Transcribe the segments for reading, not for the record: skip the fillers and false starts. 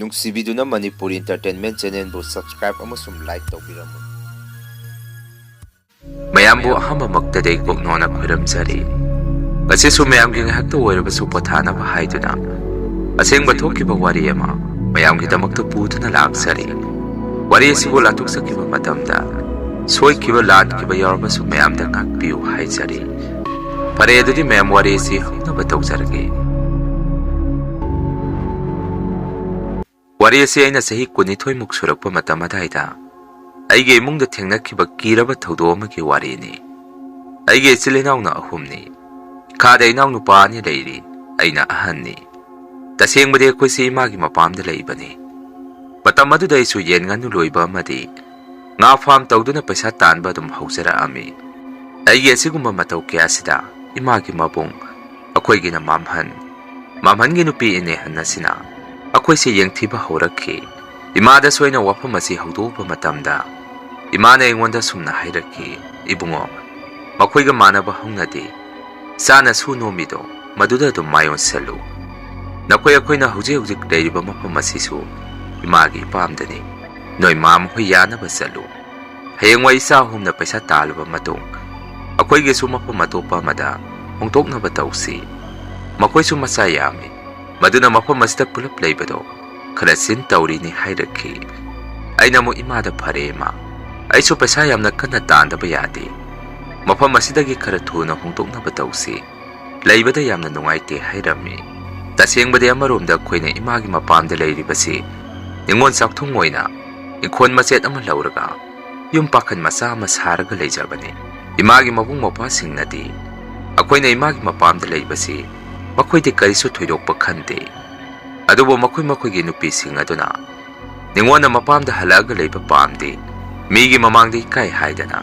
ꯅꯨꯡꯁꯤꯕꯤꯗꯨꯅ Manipur entertainment ꯆꯦꯅꯦꯜꯕꯨ subscribe ꯑꯃꯁꯨꯡ like ꯇꯧꯕꯤꯔꯝꯃꯨ꯫ ꯃꯌꯥꯝꯕꯨ ꯑꯍꯥꯟꯕꯃꯛꯇꯗꯤ ꯀꯣꯛꯅꯣꯟꯅ ꯈꯨꯔꯨꯝꯖꯔꯤ꯫ ꯉꯁꯤꯁꯨ ꯃꯌꯥꯝꯒꯤ ꯉꯥꯏꯍꯥꯛꯇ ꯑꯣꯏꯔꯕꯁꯨ ꯄꯣꯊꯥꯅꯕ ꯍꯥꯏꯗꯨꯅ ꯑꯁꯦꯡꯕ ꯊꯣꯛꯈꯤꯕ ꯋꯥꯔꯤ ꯑꯃ ꯃꯌꯥꯝꯒꯤꯗꯃꯛꯇ ꯄꯨꯗꯨꯅ ꯂꯥꯛꯆꯔꯤ꯫ ꯋꯥꯔꯤ ꯑꯁꯤꯕꯨ ꯂꯥꯟꯊꯣꯛꯆꯈꯤꯕ ꯃꯇꯝꯗ ꯁꯣꯏꯈꯤꯕ ꯂꯥꯟꯈꯤꯕ ꯌꯥꯎꯔꯕꯁꯨ ꯃꯌꯥꯝꯗ ꯉꯥꯛꯄꯤꯌꯨ ꯍꯥꯏꯖꯔꯤ꯫ ꯐꯔꯦ ꯑꯗꯨꯗꯤ ꯃꯌꯥꯝ ꯋꯥꯔꯤ ꯑꯁꯤ ꯍꯧꯅꯕ ꯇꯧꯖꯔꯒꯦ꯫ ꯋꯥꯔꯤ ꯑꯁꯤ ꯑꯩꯅ ꯆꯍꯤ 22ꯃꯨꯛ ꯁꯨꯔꯛꯄ ꯃꯇꯝ ꯑꯗꯥꯏꯗ ꯑꯩꯒꯤ ꯏꯃꯨꯡꯗ ꯊꯦꯡꯅꯈꯤꯕ ꯀꯤꯔꯕ ꯊꯧꯗꯣꯛ ꯑꯃꯒꯤ ꯋꯥꯔꯤꯅꯤ꯫ ꯑꯩꯒꯤ ꯏꯆꯤꯜ ꯏꯅꯥꯎꯅ 3ꯅꯤ꯫ ꯏꯈꯥꯗ ꯏꯅꯥꯎꯅꯨꯄꯥ 2 ꯂꯩꯔꯤ, ꯑꯩꯅ ꯑꯍꯟꯅꯤ꯫ ꯇꯁꯦꯡꯕꯗꯤ ꯑꯩꯈꯣꯏꯁꯤ ꯏꯃꯥꯒꯤ ꯃꯄꯥꯝꯗ ꯂꯩꯕꯅꯤ꯫ ꯃꯇꯝ ꯑꯗꯨꯗ ꯑꯩꯁꯨ ꯌꯦꯟ ꯉꯥꯅꯨ ꯂꯣꯏꯕ ꯑꯃꯗꯤ ꯉꯥ ꯐꯥꯝ ꯇꯧꯗꯨꯅ ꯄꯩꯁꯥ ꯇꯥꯟꯕ ꯑꯗꯨꯝ ꯍꯧꯖꯔꯛꯑꯝꯃꯤ꯫ ꯑꯩꯒꯤ ꯑꯁꯤꯒꯨꯝꯕ ꯃꯇꯧ ꯀꯌꯥꯁꯤꯗ ꯏꯃꯥꯒꯤ ꯃꯕꯨꯡ, ꯑꯩꯈꯣꯏꯒꯤꯅ ꯃꯥꯝꯍꯟꯒꯤ ꯅꯨꯄꯤ ꯏꯅꯦꯍꯟ ꯑꯁꯤꯅ ꯑꯩꯈꯣꯏꯁꯦ ꯌꯦꯡꯊꯤꯕ ꯍꯧꯔꯛꯈꯤ꯫ ꯏꯃꯥꯗ ꯁꯣꯏꯅ ꯋꯥꯐꯝ ꯑꯁꯤ ꯍꯧꯗꯣꯛꯄ ꯃꯇꯝꯗ ꯏꯃꯥꯅ ꯑꯩꯉꯣꯟꯗ ꯁꯨꯝꯅ ꯍꯥꯏꯔꯛꯈꯤ, "ꯏꯕꯨꯡꯉꯣ, ꯃꯈꯣꯏꯒ ꯃꯥꯟꯅꯕ ꯍꯧꯅꯗꯦ꯫ ꯆꯥꯅ ꯁꯨ ꯅꯣꯝꯃꯤꯗꯣ ꯃꯗꯨꯗ ꯑꯗꯨꯝ ꯃꯥꯏꯑꯣꯟꯁꯜꯂꯨ꯫ ꯑꯩꯈꯣꯏꯅ ꯍꯧꯖꯤꯛ ꯂꯩꯔꯤꯕ ꯃꯐꯝ ꯑꯁꯤꯁꯨ ꯏꯃꯥꯒꯤ ꯏꯄꯥꯝꯗꯅꯤ꯫ ꯅꯣꯏ ꯃꯥꯝꯍꯣꯏ ꯌꯥꯅꯕ ꯆꯠꯂꯨ꯫ ꯍꯌꯦꯡꯋꯥꯏ ꯏꯆꯥ 3ꯅ ꯄꯩꯁꯥ ꯇꯥꯜꯂꯕ ꯃꯇꯨꯡ ꯑꯩꯈꯣꯏꯒꯤꯁꯨ ꯃꯐꯝ ꯑꯇꯣꯞꯄ ꯑꯃꯗ ꯍꯣꯡꯗꯣꯛꯅꯕ ꯇꯧꯁꯤ꯫ ꯃꯈꯣꯏꯁꯨ ꯃꯆꯥ ꯌꯥꯝꯃꯤ, ꯃꯗꯨꯅ ꯃꯐꯝ ꯑꯁꯤꯗ ꯄꯨꯂꯞ ꯂꯩꯕꯗꯣ ꯈꯔ ꯆꯤꯟ ꯇꯧꯔꯤꯅꯤ" ꯍꯥꯏꯔꯛꯈꯤ꯫ ꯑꯩꯅ ꯑꯃꯨꯛ ꯏꯃꯥꯗ, "ꯐꯔꯦ ꯏꯃꯥ, ꯑꯩꯁꯨ ꯄꯩꯁꯥ ꯌꯥꯝꯅ ꯀꯟꯅ ꯇꯥꯟꯗꯕ ꯌꯥꯗꯦ꯫ ꯃꯐꯝ ꯑꯁꯤꯗꯒꯤ ꯈꯔ ꯊꯨꯅ ꯍꯣꯡꯗꯣꯛꯅꯕ ꯇꯧꯁꯤ꯫ ꯂꯩꯕꯗ ꯌꯥꯝꯅ ꯅꯨꯡꯉꯥꯏꯇꯦ" ꯍꯥꯏꯔꯝꯃꯤ꯫ ꯇꯁꯦꯡꯕꯗꯤ ꯑꯃꯔꯣꯝꯗ ꯑꯩꯈꯣꯏꯅ ꯏꯃꯥꯒꯤ ꯃꯄꯥꯝꯗ ꯂꯩꯔꯤꯕꯁꯤ ꯅꯤꯉꯣꯜ ꯆꯥꯛꯊꯨꯡ ꯑꯣꯏꯅ ꯏꯪꯈꯣꯜ ꯃꯆꯦꯠ ꯑꯃ ꯂꯧꯔꯒ ꯌꯨꯝ ꯄꯥꯈꯟ ꯃꯆꯥ ꯑꯃ ꯁꯥꯔꯒ ꯂꯩꯖꯕꯅꯤ꯫ ꯏꯃꯥꯒꯤ ꯃꯕꯨꯡ ꯃꯧꯄ꯭ꯋꯥꯁꯤꯡꯅꯗꯤ ꯑꯩꯈꯣꯏꯅ ꯏꯃꯥꯒꯤ ꯃꯄꯥꯝꯗ ꯂꯩꯕꯁꯤ ꯃꯈꯣꯏꯗꯤ ꯀꯔꯤꯁꯨ ꯊꯣꯏꯗꯣꯛꯄ ꯈꯟꯗꯦ꯫ ꯑꯗꯨꯕꯨ ꯃꯈꯣꯏꯒꯤ ꯅꯨꯄꯤꯁꯤꯡ ꯑꯗꯨꯅ ꯅꯤꯉꯣꯜꯅ ꯃꯄꯥꯝꯗ ꯍꯜꯂꯛꯑꯒ ꯂꯩꯕ ꯄꯥꯝꯗꯦ, ꯃꯤꯒꯤ ꯃꯃꯥꯡꯗ ꯏꯀꯥꯏ ꯍꯥꯏꯗꯅ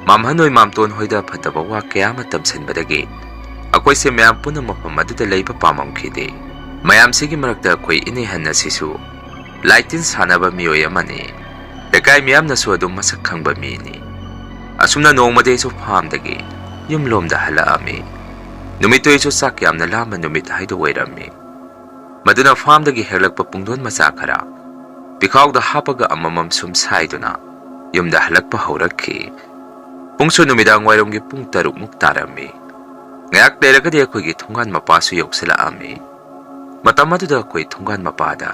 ꯃꯥꯝꯍꯟ ꯍꯣꯏ ꯃꯥꯝꯇꯣꯟ ꯍꯣꯏꯗ ꯐꯠꯇꯕ ꯋꯥ ꯀꯌꯥ ꯑꯃ ꯇꯝꯁꯤꯟꯕꯗꯒꯤ ꯑꯩꯈꯣꯏꯁꯦ ꯃꯌꯥꯝ ꯄꯨꯟꯅ ꯃꯐꯝ ꯑꯗꯨꯗ ꯂꯩꯕ ꯄꯥꯝꯃꯝꯈꯤꯗꯦ꯫ ꯃꯌꯥꯝꯁꯤꯒꯤ ꯃꯔꯛꯇ ꯑꯩꯈꯣꯏ ꯏꯅꯦꯍꯟ ꯑꯁꯤꯁꯨ ꯂꯥꯏꯇꯤꯟ ꯁꯥꯟꯅꯕ ꯃꯤꯑꯣꯏ ꯑꯃꯅꯤ꯫ ꯂꯩꯀꯥꯏ ꯃꯤꯌꯥꯝꯅꯁꯨ ꯑꯗꯨꯝ ꯃꯁꯛ ꯈꯪꯕ ꯃꯤꯅꯤ꯫ ꯑꯁꯨꯝꯅ ꯅꯣꯡꯃꯗꯤ ꯑꯩꯁꯨ ꯐꯥꯝꯗꯒꯤ ꯌꯨꯝꯂꯣꯝꯗ ꯍꯜꯂꯛꯑꯝꯃꯤ꯫ ꯅꯨꯃꯤꯠꯇꯨ ꯑꯩꯁꯨ ꯆꯥꯛ ꯌꯥꯝꯅ ꯂꯥꯝꯕ ꯅꯨꯃꯤꯠ ꯍꯥꯏꯗꯨ ꯑꯣꯏꯔꯝꯃꯤ꯫ ꯃꯗꯨꯅ ꯐꯥꯝꯗꯒꯤ ꯍꯦꯛꯂꯛꯄ ꯄꯨꯡꯗꯣꯟ ꯃꯆꯥ ꯈꯔ ꯄꯤꯈꯥꯎꯗ ꯍꯥꯞꯄꯒ ꯑꯃꯃꯝ ꯁꯨꯝ ꯁꯥꯏꯗꯨꯅ ꯌꯨꯝꯗ ꯍꯜꯂꯛꯄ ꯍꯧꯔꯛꯈꯤ꯫ ꯄꯨꯡꯁꯨ ꯅꯨꯃꯤꯗꯥꯡ ꯋꯥꯏꯔꯝꯒꯤ ꯄꯨꯡ 6ꯃꯨꯛ ꯇꯥꯔꯝꯃꯤ꯫ ꯉꯥꯏꯍꯥꯛ ꯂꯩꯔꯒꯗꯤ ꯑꯩꯈꯣꯏꯒꯤ ꯊꯣꯡꯒꯥꯟ ꯃꯄꯥꯁꯨ ꯌꯧꯁꯤꯜꯂꯛꯑꯝꯃꯤ꯫ ꯃꯇꯝ ꯑꯗꯨꯗ ꯑꯩꯈꯣꯏ ꯊꯣꯡꯒꯥꯟ ꯃꯄꯥꯗ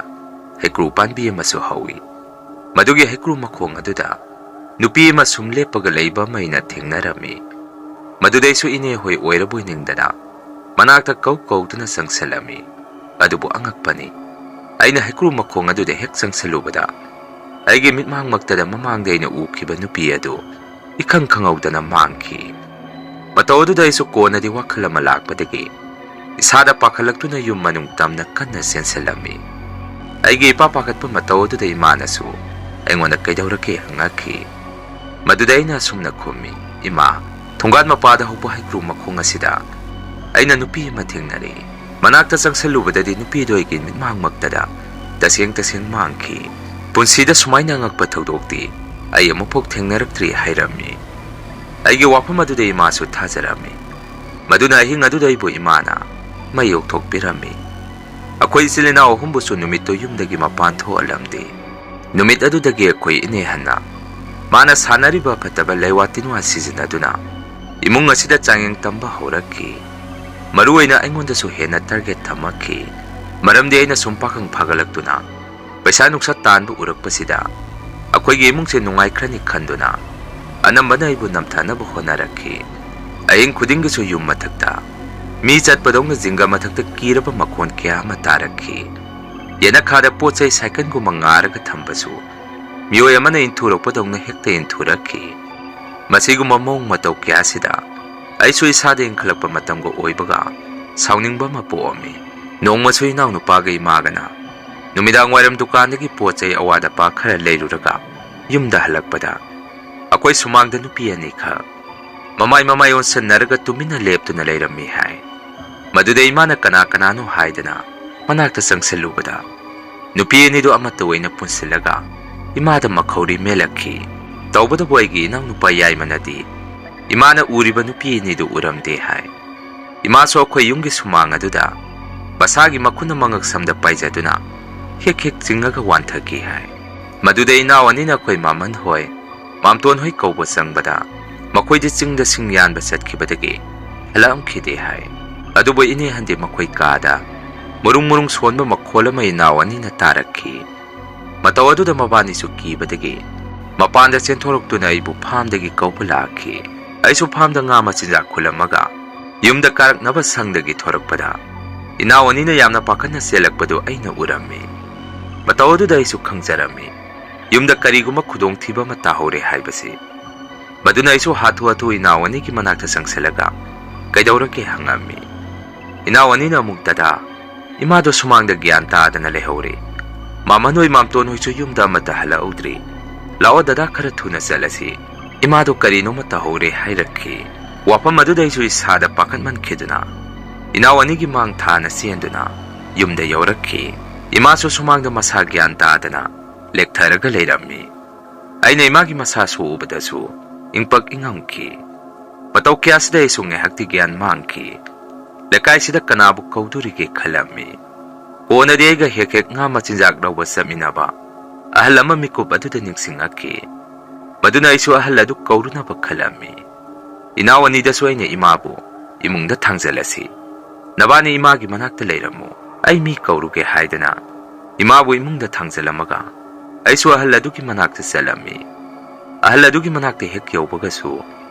ꯍꯩꯀ꯭ꯔꯨ ꯄꯥꯟꯕꯤ ꯑꯃꯁꯨ ꯍꯧꯏ꯫ ꯃꯗꯨꯒꯤ ꯍꯩꯀ꯭ꯔꯨ ꯃꯈꯣꯡ ꯑꯗꯨꯗ ꯅꯨꯄꯤ ꯑꯃ ꯁꯨꯝ ꯂꯦꯞꯄꯒ ꯂꯩꯕ ꯑꯃ ꯑꯩꯅ ꯊꯦꯡꯅꯔꯝꯃꯤ꯫ ꯃꯗꯨꯗꯩꯁꯨ ꯏꯅꯦ ꯍꯣꯏ ꯑꯣꯏꯔꯕꯣꯏ ꯅꯤꯡꯗꯅ ꯃꯅꯥꯛꯇ ꯀꯧꯗꯨꯅ ꯆꯪꯁꯤꯜꯂꯝꯃꯤ꯫ ꯑꯗꯨꯕꯨ ꯑꯉꯛꯄꯅꯤ, ꯑꯩꯅ ꯍꯩꯀ꯭ꯔꯨ ꯃꯈꯣꯡ ꯑꯗꯨꯗ ꯍꯦꯛ ꯆꯪꯁꯤꯜꯂꯨꯕꯗ ꯑꯩꯒꯤ ꯃꯤꯠꯃꯥꯡꯃꯛꯇꯗ ꯃꯃꯥꯡꯗ ꯑꯩꯅ ꯎꯈꯤꯕ ꯅꯨꯄꯤ ꯑꯗꯨ ꯏꯈꯪ ꯈꯪꯍꯧꯗꯅ ꯃꯥꯡꯈꯤ꯫ ꯃꯇꯧ ꯑꯗꯨꯗ ꯑꯩꯁꯨ ꯀꯣꯟꯅꯗꯤ ꯋꯥꯈꯜ ꯑꯃ ꯂꯥꯛꯄꯗꯒꯤ ꯏꯁꯥꯗ ꯄꯥꯈꯠꯂꯛꯇꯨꯅ ꯌꯨꯝ ꯃꯅꯨꯡ ꯇꯝꯅ ꯀꯟꯅ ꯆꯦꯟꯁꯤꯜꯂꯝꯃꯤ꯫ ꯑꯩꯒꯤ ꯏꯄꯥ ꯄꯥꯈꯠꯄ ꯃꯇꯧ ꯑꯗꯨꯗ ꯏꯃꯥꯅꯁꯨ ꯑꯩꯉꯣꯟꯗ ꯀꯩꯗꯧꯔꯛꯀꯦ ꯍꯪꯉꯛꯈꯤ꯫ ꯃꯗꯨꯗ ꯑꯩꯅ ꯑꯁꯨꯝꯅ ꯈꯨꯝꯃꯤ, "ꯏꯃꯥ, ꯊꯣꯡꯒꯥꯟ ꯃꯄꯥꯗ ꯍꯧꯕ ꯍꯩꯀ꯭ꯔꯨ ꯃꯈꯣꯡ ꯑꯁꯤꯗ ꯑꯩꯅ ꯅꯨꯄꯤ ꯑꯃ ꯊꯦꯡꯅꯔꯦ꯫ ꯃꯅꯥꯛꯇ ꯆꯪꯁꯤꯜꯂꯨꯕꯗꯗꯤ ꯅꯨꯄꯤꯗꯣ ꯑꯩꯒꯤ ꯃꯤꯠꯃꯥꯡꯃꯛꯇꯗ ꯇꯁꯦꯡ ꯃꯥꯡꯈꯤ꯫ ꯄꯨꯟꯁꯤꯗ ꯁꯨꯃꯥꯏꯅ ꯑꯉꯛꯄ ꯊꯧꯗꯣꯛꯇꯤ ꯑꯩ ꯑꯃꯨꯛꯐꯥꯎ ꯊꯦꯡꯅꯔꯛꯇ꯭ꯔꯤ" ꯍꯥꯏꯔꯝꯃꯤ꯫ ꯑꯩꯒꯤ ꯋꯥꯐꯝ ꯑꯗꯨꯗ ꯏꯃꯥꯁꯨ ꯊꯥꯖꯔꯝꯃꯤ꯫ ꯃꯗꯨꯅ ꯑꯍꯤꯡ ꯑꯗꯨꯗ ꯑꯩꯕꯨ ꯏꯃꯥꯅ ꯃꯩ ꯌꯧꯊꯣꯛꯄꯤꯔꯝꯃꯤ꯫ ꯑꯩꯈꯣꯏ ꯏꯆꯤꯜ ꯏꯅꯥꯎ 3ꯕꯨꯁꯨ ꯅꯨꯃꯤꯠꯇꯨ ꯌꯨꯝꯗꯒꯤ ꯃꯄꯥꯟ ꯊꯣꯛꯍꯜꯂꯝꯗꯦ꯫ ꯅꯨꯃꯤꯠ ꯑꯗꯨꯗꯒꯤ ꯑꯩꯈꯣꯏ ꯏꯅꯦꯍꯟꯅ ꯃꯥꯅ ꯁꯥꯟꯅꯔꯤꯕ ꯐꯠꯇꯕ ꯂꯩꯋꯥ ꯇꯤꯟꯋꯥ ꯁꯤꯖꯤꯟꯅꯗꯨꯅ ꯏꯃꯨꯡ ꯑꯁꯤꯗ ꯆꯥꯡꯌꯦꯡ ꯇꯝꯕ ꯍꯧꯔꯛꯈꯤ꯫ ꯃꯔꯨꯑꯣꯏꯅ ꯑꯩꯉꯣꯟꯗꯁꯨ ꯍꯦꯟꯅ ꯇꯥꯔꯒꯦꯠ ꯊꯝꯃꯛꯈꯤ꯫ ꯃꯔꯝꯗꯤ ꯑꯩꯅ ꯁꯨꯝ ꯄꯥꯈꯪ ꯐꯥꯒꯠꯂꯛꯇꯨꯅ ꯄꯩꯁꯥ ꯅꯨꯡꯁꯥ ꯇꯥꯟꯕ ꯎꯔꯛꯄꯁꯤꯗ ꯑꯩꯈꯣꯏꯒꯤ ꯏꯃꯨꯡꯁꯦ ꯅꯨꯡꯉꯥꯏꯈ꯭ꯔꯅꯤ ꯈꯟꯗꯨꯅ ꯑꯅꯝꯕꯅ ꯑꯩꯕꯨ ꯅꯝꯊꯅꯕ ꯍꯣꯠꯅꯔꯛꯈꯤ꯫ ꯑꯍꯤꯡ ꯈꯨꯗꯤꯡꯒꯤꯁꯨ ꯌꯨꯝ ꯃꯊꯛꯇ ꯃꯤ ꯆꯠꯄꯗꯧꯅ ꯖꯤꯡꯒ ꯃꯊꯛꯇ ꯀꯤꯔꯕ ꯃꯈꯣꯟ ꯀꯌꯥ ꯑꯃ ꯇꯥꯔꯛꯈꯤ꯫ ꯌꯦꯅꯈꯥꯗ ꯄꯣꯠꯆꯩ ꯁꯥꯏꯀꯜꯒꯨꯝꯕ ꯉꯥꯔꯒ ꯊꯝꯕꯁꯨ ꯃꯤꯑꯣꯏ ꯑꯃꯅ ꯏꯟꯊꯨꯔꯛꯄꯗꯧꯅ ꯍꯦꯛꯇ ꯏꯟꯊꯨꯔꯛꯈꯤ꯫ ꯃꯁꯤꯒꯨꯝꯕ ꯃꯑꯣꯡ ꯃꯇꯧ ꯀꯌꯥꯁꯤꯗ ꯑꯩꯁꯨ ꯏꯁꯥꯗ ꯏꯟꯈꯠꯂꯛꯄ ꯃꯇꯝꯒ ꯑꯣꯏꯕꯒ ꯁꯥꯎꯅꯤꯡꯕ ꯑꯃ ꯄꯣꯛꯑꯝꯃꯤ꯫ ꯅꯣꯡꯃꯁꯨ ꯏꯅꯥꯎꯅꯨꯄꯥꯒ ꯏꯃꯥꯒꯅ ꯅꯨꯃꯤꯗꯥꯡ ꯋꯥꯏꯔꯝ ꯗꯨꯀꯥꯟꯗꯒꯤ ꯄꯣꯠꯆꯩ ꯑꯋꯥꯠ ꯑꯄꯥ ꯈꯔ ꯂꯩꯔꯨꯔꯒ ꯌꯨꯝꯗ ꯍꯜꯂꯛꯄꯗ ꯑꯩꯈꯣꯏ ꯁꯨꯃꯥꯡꯗ ꯅꯨꯄꯤ 2ꯈꯛ ꯃꯃꯥꯏ ꯑꯣꯟꯁꯟꯅꯔꯒ ꯇꯨꯃꯤꯟꯅ ꯂꯦꯞꯇꯨꯅ ꯂꯩꯔꯝꯃꯤ ꯍꯥꯏ꯫ ꯃꯗꯨꯗ ꯏꯃꯥꯅ ꯀꯅꯥꯅꯣ ꯍꯥꯏꯗꯅ ꯃꯅꯥꯛꯇ ꯆꯪꯁꯤꯜꯂꯨꯕꯗ ꯅꯨꯄꯤ 2ꯗꯨ ꯑꯃꯠꯇ ꯑꯣꯏꯅ ꯄꯨꯟꯁꯤꯜꯂꯒ ꯏꯃꯥꯗ ꯃꯈꯧꯔꯤ ꯃꯦꯜꯂꯛꯈꯤ꯫ ꯇꯧꯕꯇꯕꯨ ꯑꯩꯒꯤ ꯏꯅꯥꯎꯅꯨꯄꯥ ꯌꯥꯏꯃꯅꯗꯤ ꯏꯃꯥꯅ ꯎꯔꯤꯕ ꯅꯨꯄꯤ 2ꯗꯨ ꯎꯔꯝꯗꯦ ꯍꯥꯏ꯫ ꯏꯃꯥꯁꯨ ꯑꯩꯈꯣꯏ ꯌꯨꯝꯒꯤ ꯁꯨꯃꯥꯡ ꯑꯗꯨꯗ ꯃꯁꯥꯒꯤ ꯃꯈꯨꯠꯅ ꯃꯉꯛ ꯁꯝꯗ ꯄꯥꯏꯖꯗꯨꯅ ꯍꯦꯛ ꯍꯦꯛ ꯆꯤꯡꯉꯒ ꯋꯥꯟꯊꯈꯤ ꯍꯥꯏ꯫ ꯃꯗꯨꯗ ꯏꯅꯥꯎ ꯑꯅꯤꯅ ꯑꯩꯈꯣꯏ ꯃꯥꯃꯟ ꯍꯣꯏ, ꯃꯥꯝꯇꯣꯟ ꯍꯣꯏ ꯀꯧꯕ ꯆꯪꯕꯗ ꯃꯈꯣꯏꯗꯤ ꯆꯤꯡꯗ ꯁꯤꯡ ꯌꯥꯟꯕ ꯆꯠꯈꯤꯕꯗꯒꯤ ꯍꯜꯂꯛꯑꯝꯈꯤꯗꯦ ꯍꯥꯏ꯫ ꯑꯗꯨꯕꯨ ꯏꯅꯦꯍꯟꯗꯤ ꯃꯈꯣꯏ ꯀꯥꯗ ꯃꯨꯔꯨꯡ ꯁꯣꯟꯕ ꯃꯈꯣꯜ ꯑꯃ ꯏꯅꯥꯎ ꯑꯅꯤꯅ ꯇꯥꯔꯛꯈꯤ꯫ ꯃꯇꯧ ꯑꯗꯨꯗ ꯃꯕꯥꯅꯤꯁꯨ ꯀꯤꯕꯗꯒꯤ ꯃꯄꯥꯟꯗ ꯆꯦꯟꯊꯣꯔꯛꯇꯨꯅ ꯑꯩꯕꯨ ꯐꯥꯝꯗꯒꯤ ꯀꯧꯕ ꯂꯥꯛꯈꯤ꯫ ꯑꯩꯁꯨ ꯐꯥꯝꯗ ꯉꯥ ꯃꯆꯤꯟꯖꯥꯛ ꯈꯨꯜꯂꯝꯃꯒ ꯌꯨꯝꯗ ꯀꯥꯔꯛꯅꯕ ꯁꯪꯗꯒꯤ ꯊꯣꯔꯛꯄꯗ ꯏꯅꯥꯎ ꯑꯅꯤꯅ ꯌꯥꯝꯅ ꯄꯥꯈꯠꯅ ꯆꯦꯜꯂꯛꯄꯗꯨ ꯑꯩꯅ ꯎꯔꯝꯃꯤ꯫ ꯃꯇꯧ ꯑꯗꯨꯗ ꯑꯩꯁꯨ ꯈꯪꯖꯔꯝꯃꯤ ꯌꯨꯝꯗ ꯀꯔꯤꯒꯨꯝꯕ ꯈꯨꯗꯣꯡꯊꯤꯕ ꯑꯃ ꯇꯥꯍꯧꯔꯦ ꯍꯥꯏꯕꯁꯤ꯫ ꯃꯗꯨꯅ ꯑꯩꯁꯨ ꯍꯥꯊꯨ ꯏꯅꯥꯎ ꯑꯅꯤꯒꯤ ꯃꯅꯥꯛꯇ ꯆꯪꯁꯤꯜꯂꯒ ꯀꯩꯗꯧꯔꯒꯦ ꯍꯪꯉꯝꯃꯤ꯫ ꯏꯅꯥꯎ ꯑꯅꯤꯅ ꯑꯃꯨꯛ ꯗꯗꯥ, ꯏꯃꯥꯗꯣ ꯁꯨꯃꯥꯡꯗ ꯒ꯭ꯌꯥꯟ ꯇꯥꯗꯅ ꯂꯩꯍꯧꯔꯦ꯫ ꯃꯥꯃꯟ ꯍꯣꯏ ꯃꯥꯝꯇꯣꯟ ꯍꯣꯏꯁꯨ ꯌꯨꯝꯗ ꯑꯃꯠꯇ ꯍꯜꯂꯛꯍꯧꯗ꯭ꯔꯤ꯫ ꯂꯥꯛꯑꯣ ꯗꯗꯥ, ꯈꯔ ꯊꯨꯅ ꯆꯠꯂꯁꯤ, ꯏꯃꯥꯗꯣ ꯀꯔꯤꯅꯣꯃ ꯇꯧꯍꯧꯔꯦ ꯍꯥꯏꯔꯛꯈꯤ꯫ ꯋꯥꯐꯝ ꯑꯗꯨꯗ ꯑꯩꯁꯨ ꯏꯁꯥꯗ ꯄꯥꯈꯠꯃꯟꯈꯤꯗꯨꯅ ꯏꯅꯥꯎ ꯑꯅꯤꯒꯤ ꯃꯥꯡ ꯊꯥꯅ ꯆꯦꯟꯗꯨꯅ ꯌꯨꯝꯗ ꯌꯧꯔꯛꯈꯤ꯫ ꯏꯃꯥꯁꯨ ꯁꯨꯃꯥꯡꯗ ꯃꯁꯥ ꯒ꯭ꯌꯥꯟ ꯇꯥꯗꯅ ꯂꯦꯛꯊꯔꯒ ꯂꯩꯔꯝꯃꯤ꯫ ꯑꯩꯅ ꯏꯃꯥꯒꯤ ꯃꯁꯥꯁꯨ ꯎꯕꯗꯁꯨ ꯏꯪꯄꯛ ꯏꯪꯉꯝꯈꯤ꯫ ꯃꯇꯧ ꯀꯌꯥꯁꯤꯗ ꯑꯩꯁꯨ ꯉꯥꯏꯍꯥꯛꯇꯤ ꯒ꯭ꯌꯥꯟ ꯃꯥꯡꯈꯤ꯫ ꯂꯩꯀꯥꯏꯁꯤꯗ ꯀꯅꯥꯕꯨ ꯀꯧꯗꯣꯔꯤꯒꯦ ꯈꯜꯂꯝꯃꯤ꯫ ꯀꯣꯟꯅꯗꯤ ꯑꯩꯒ ꯍꯦꯛ ꯍꯦꯛ ꯉꯥ ꯃꯆꯤꯟꯖꯥꯛ ꯂꯧꯕ ꯆꯠꯃꯤꯟꯅꯕ ꯑꯍꯜ ꯑꯃ ꯃꯤꯀꯨꯞ ꯑꯗꯨꯗ ꯅꯤꯡꯁꯤꯡꯉꯛꯈꯤ꯫ ꯃꯗꯨꯅ ꯑꯩꯁꯨ ꯑꯍꯜ ꯑꯗꯨ ꯀꯧꯔꯨꯅꯕ ꯈꯜꯂꯝꯃꯤ꯫ ꯏꯅꯥꯎ ꯑꯅꯤꯗꯁꯨ ꯑꯩꯅ ꯏꯃꯥꯕꯨ ꯏꯃꯨꯡꯗ ꯊꯥꯡꯖꯜꯂꯁꯤ, ꯅꯕꯥꯅꯤ ꯏꯃꯥꯒꯤ ꯃꯅꯥꯛꯇ ꯂꯩꯔꯝꯃꯨ, ꯑꯩ ꯃꯤ ꯀꯧꯔꯨꯒꯦ ꯍꯥꯏꯗꯅ ꯏꯃꯥꯕꯨ ꯏꯃꯨꯡꯗ ꯊꯥꯡꯖꯜꯂꯝꯃꯒ ꯑꯩꯁꯨ ꯑꯍꯜ ꯑꯗꯨꯒꯤ ꯃꯅꯥꯛꯇ ꯆꯠꯂꯝꯃꯤ꯫ ꯑꯍꯜ ꯑꯗꯨꯒꯤ ꯃꯅꯥꯛꯇ ꯍꯦꯛ ꯌꯧꯕꯒꯁꯨ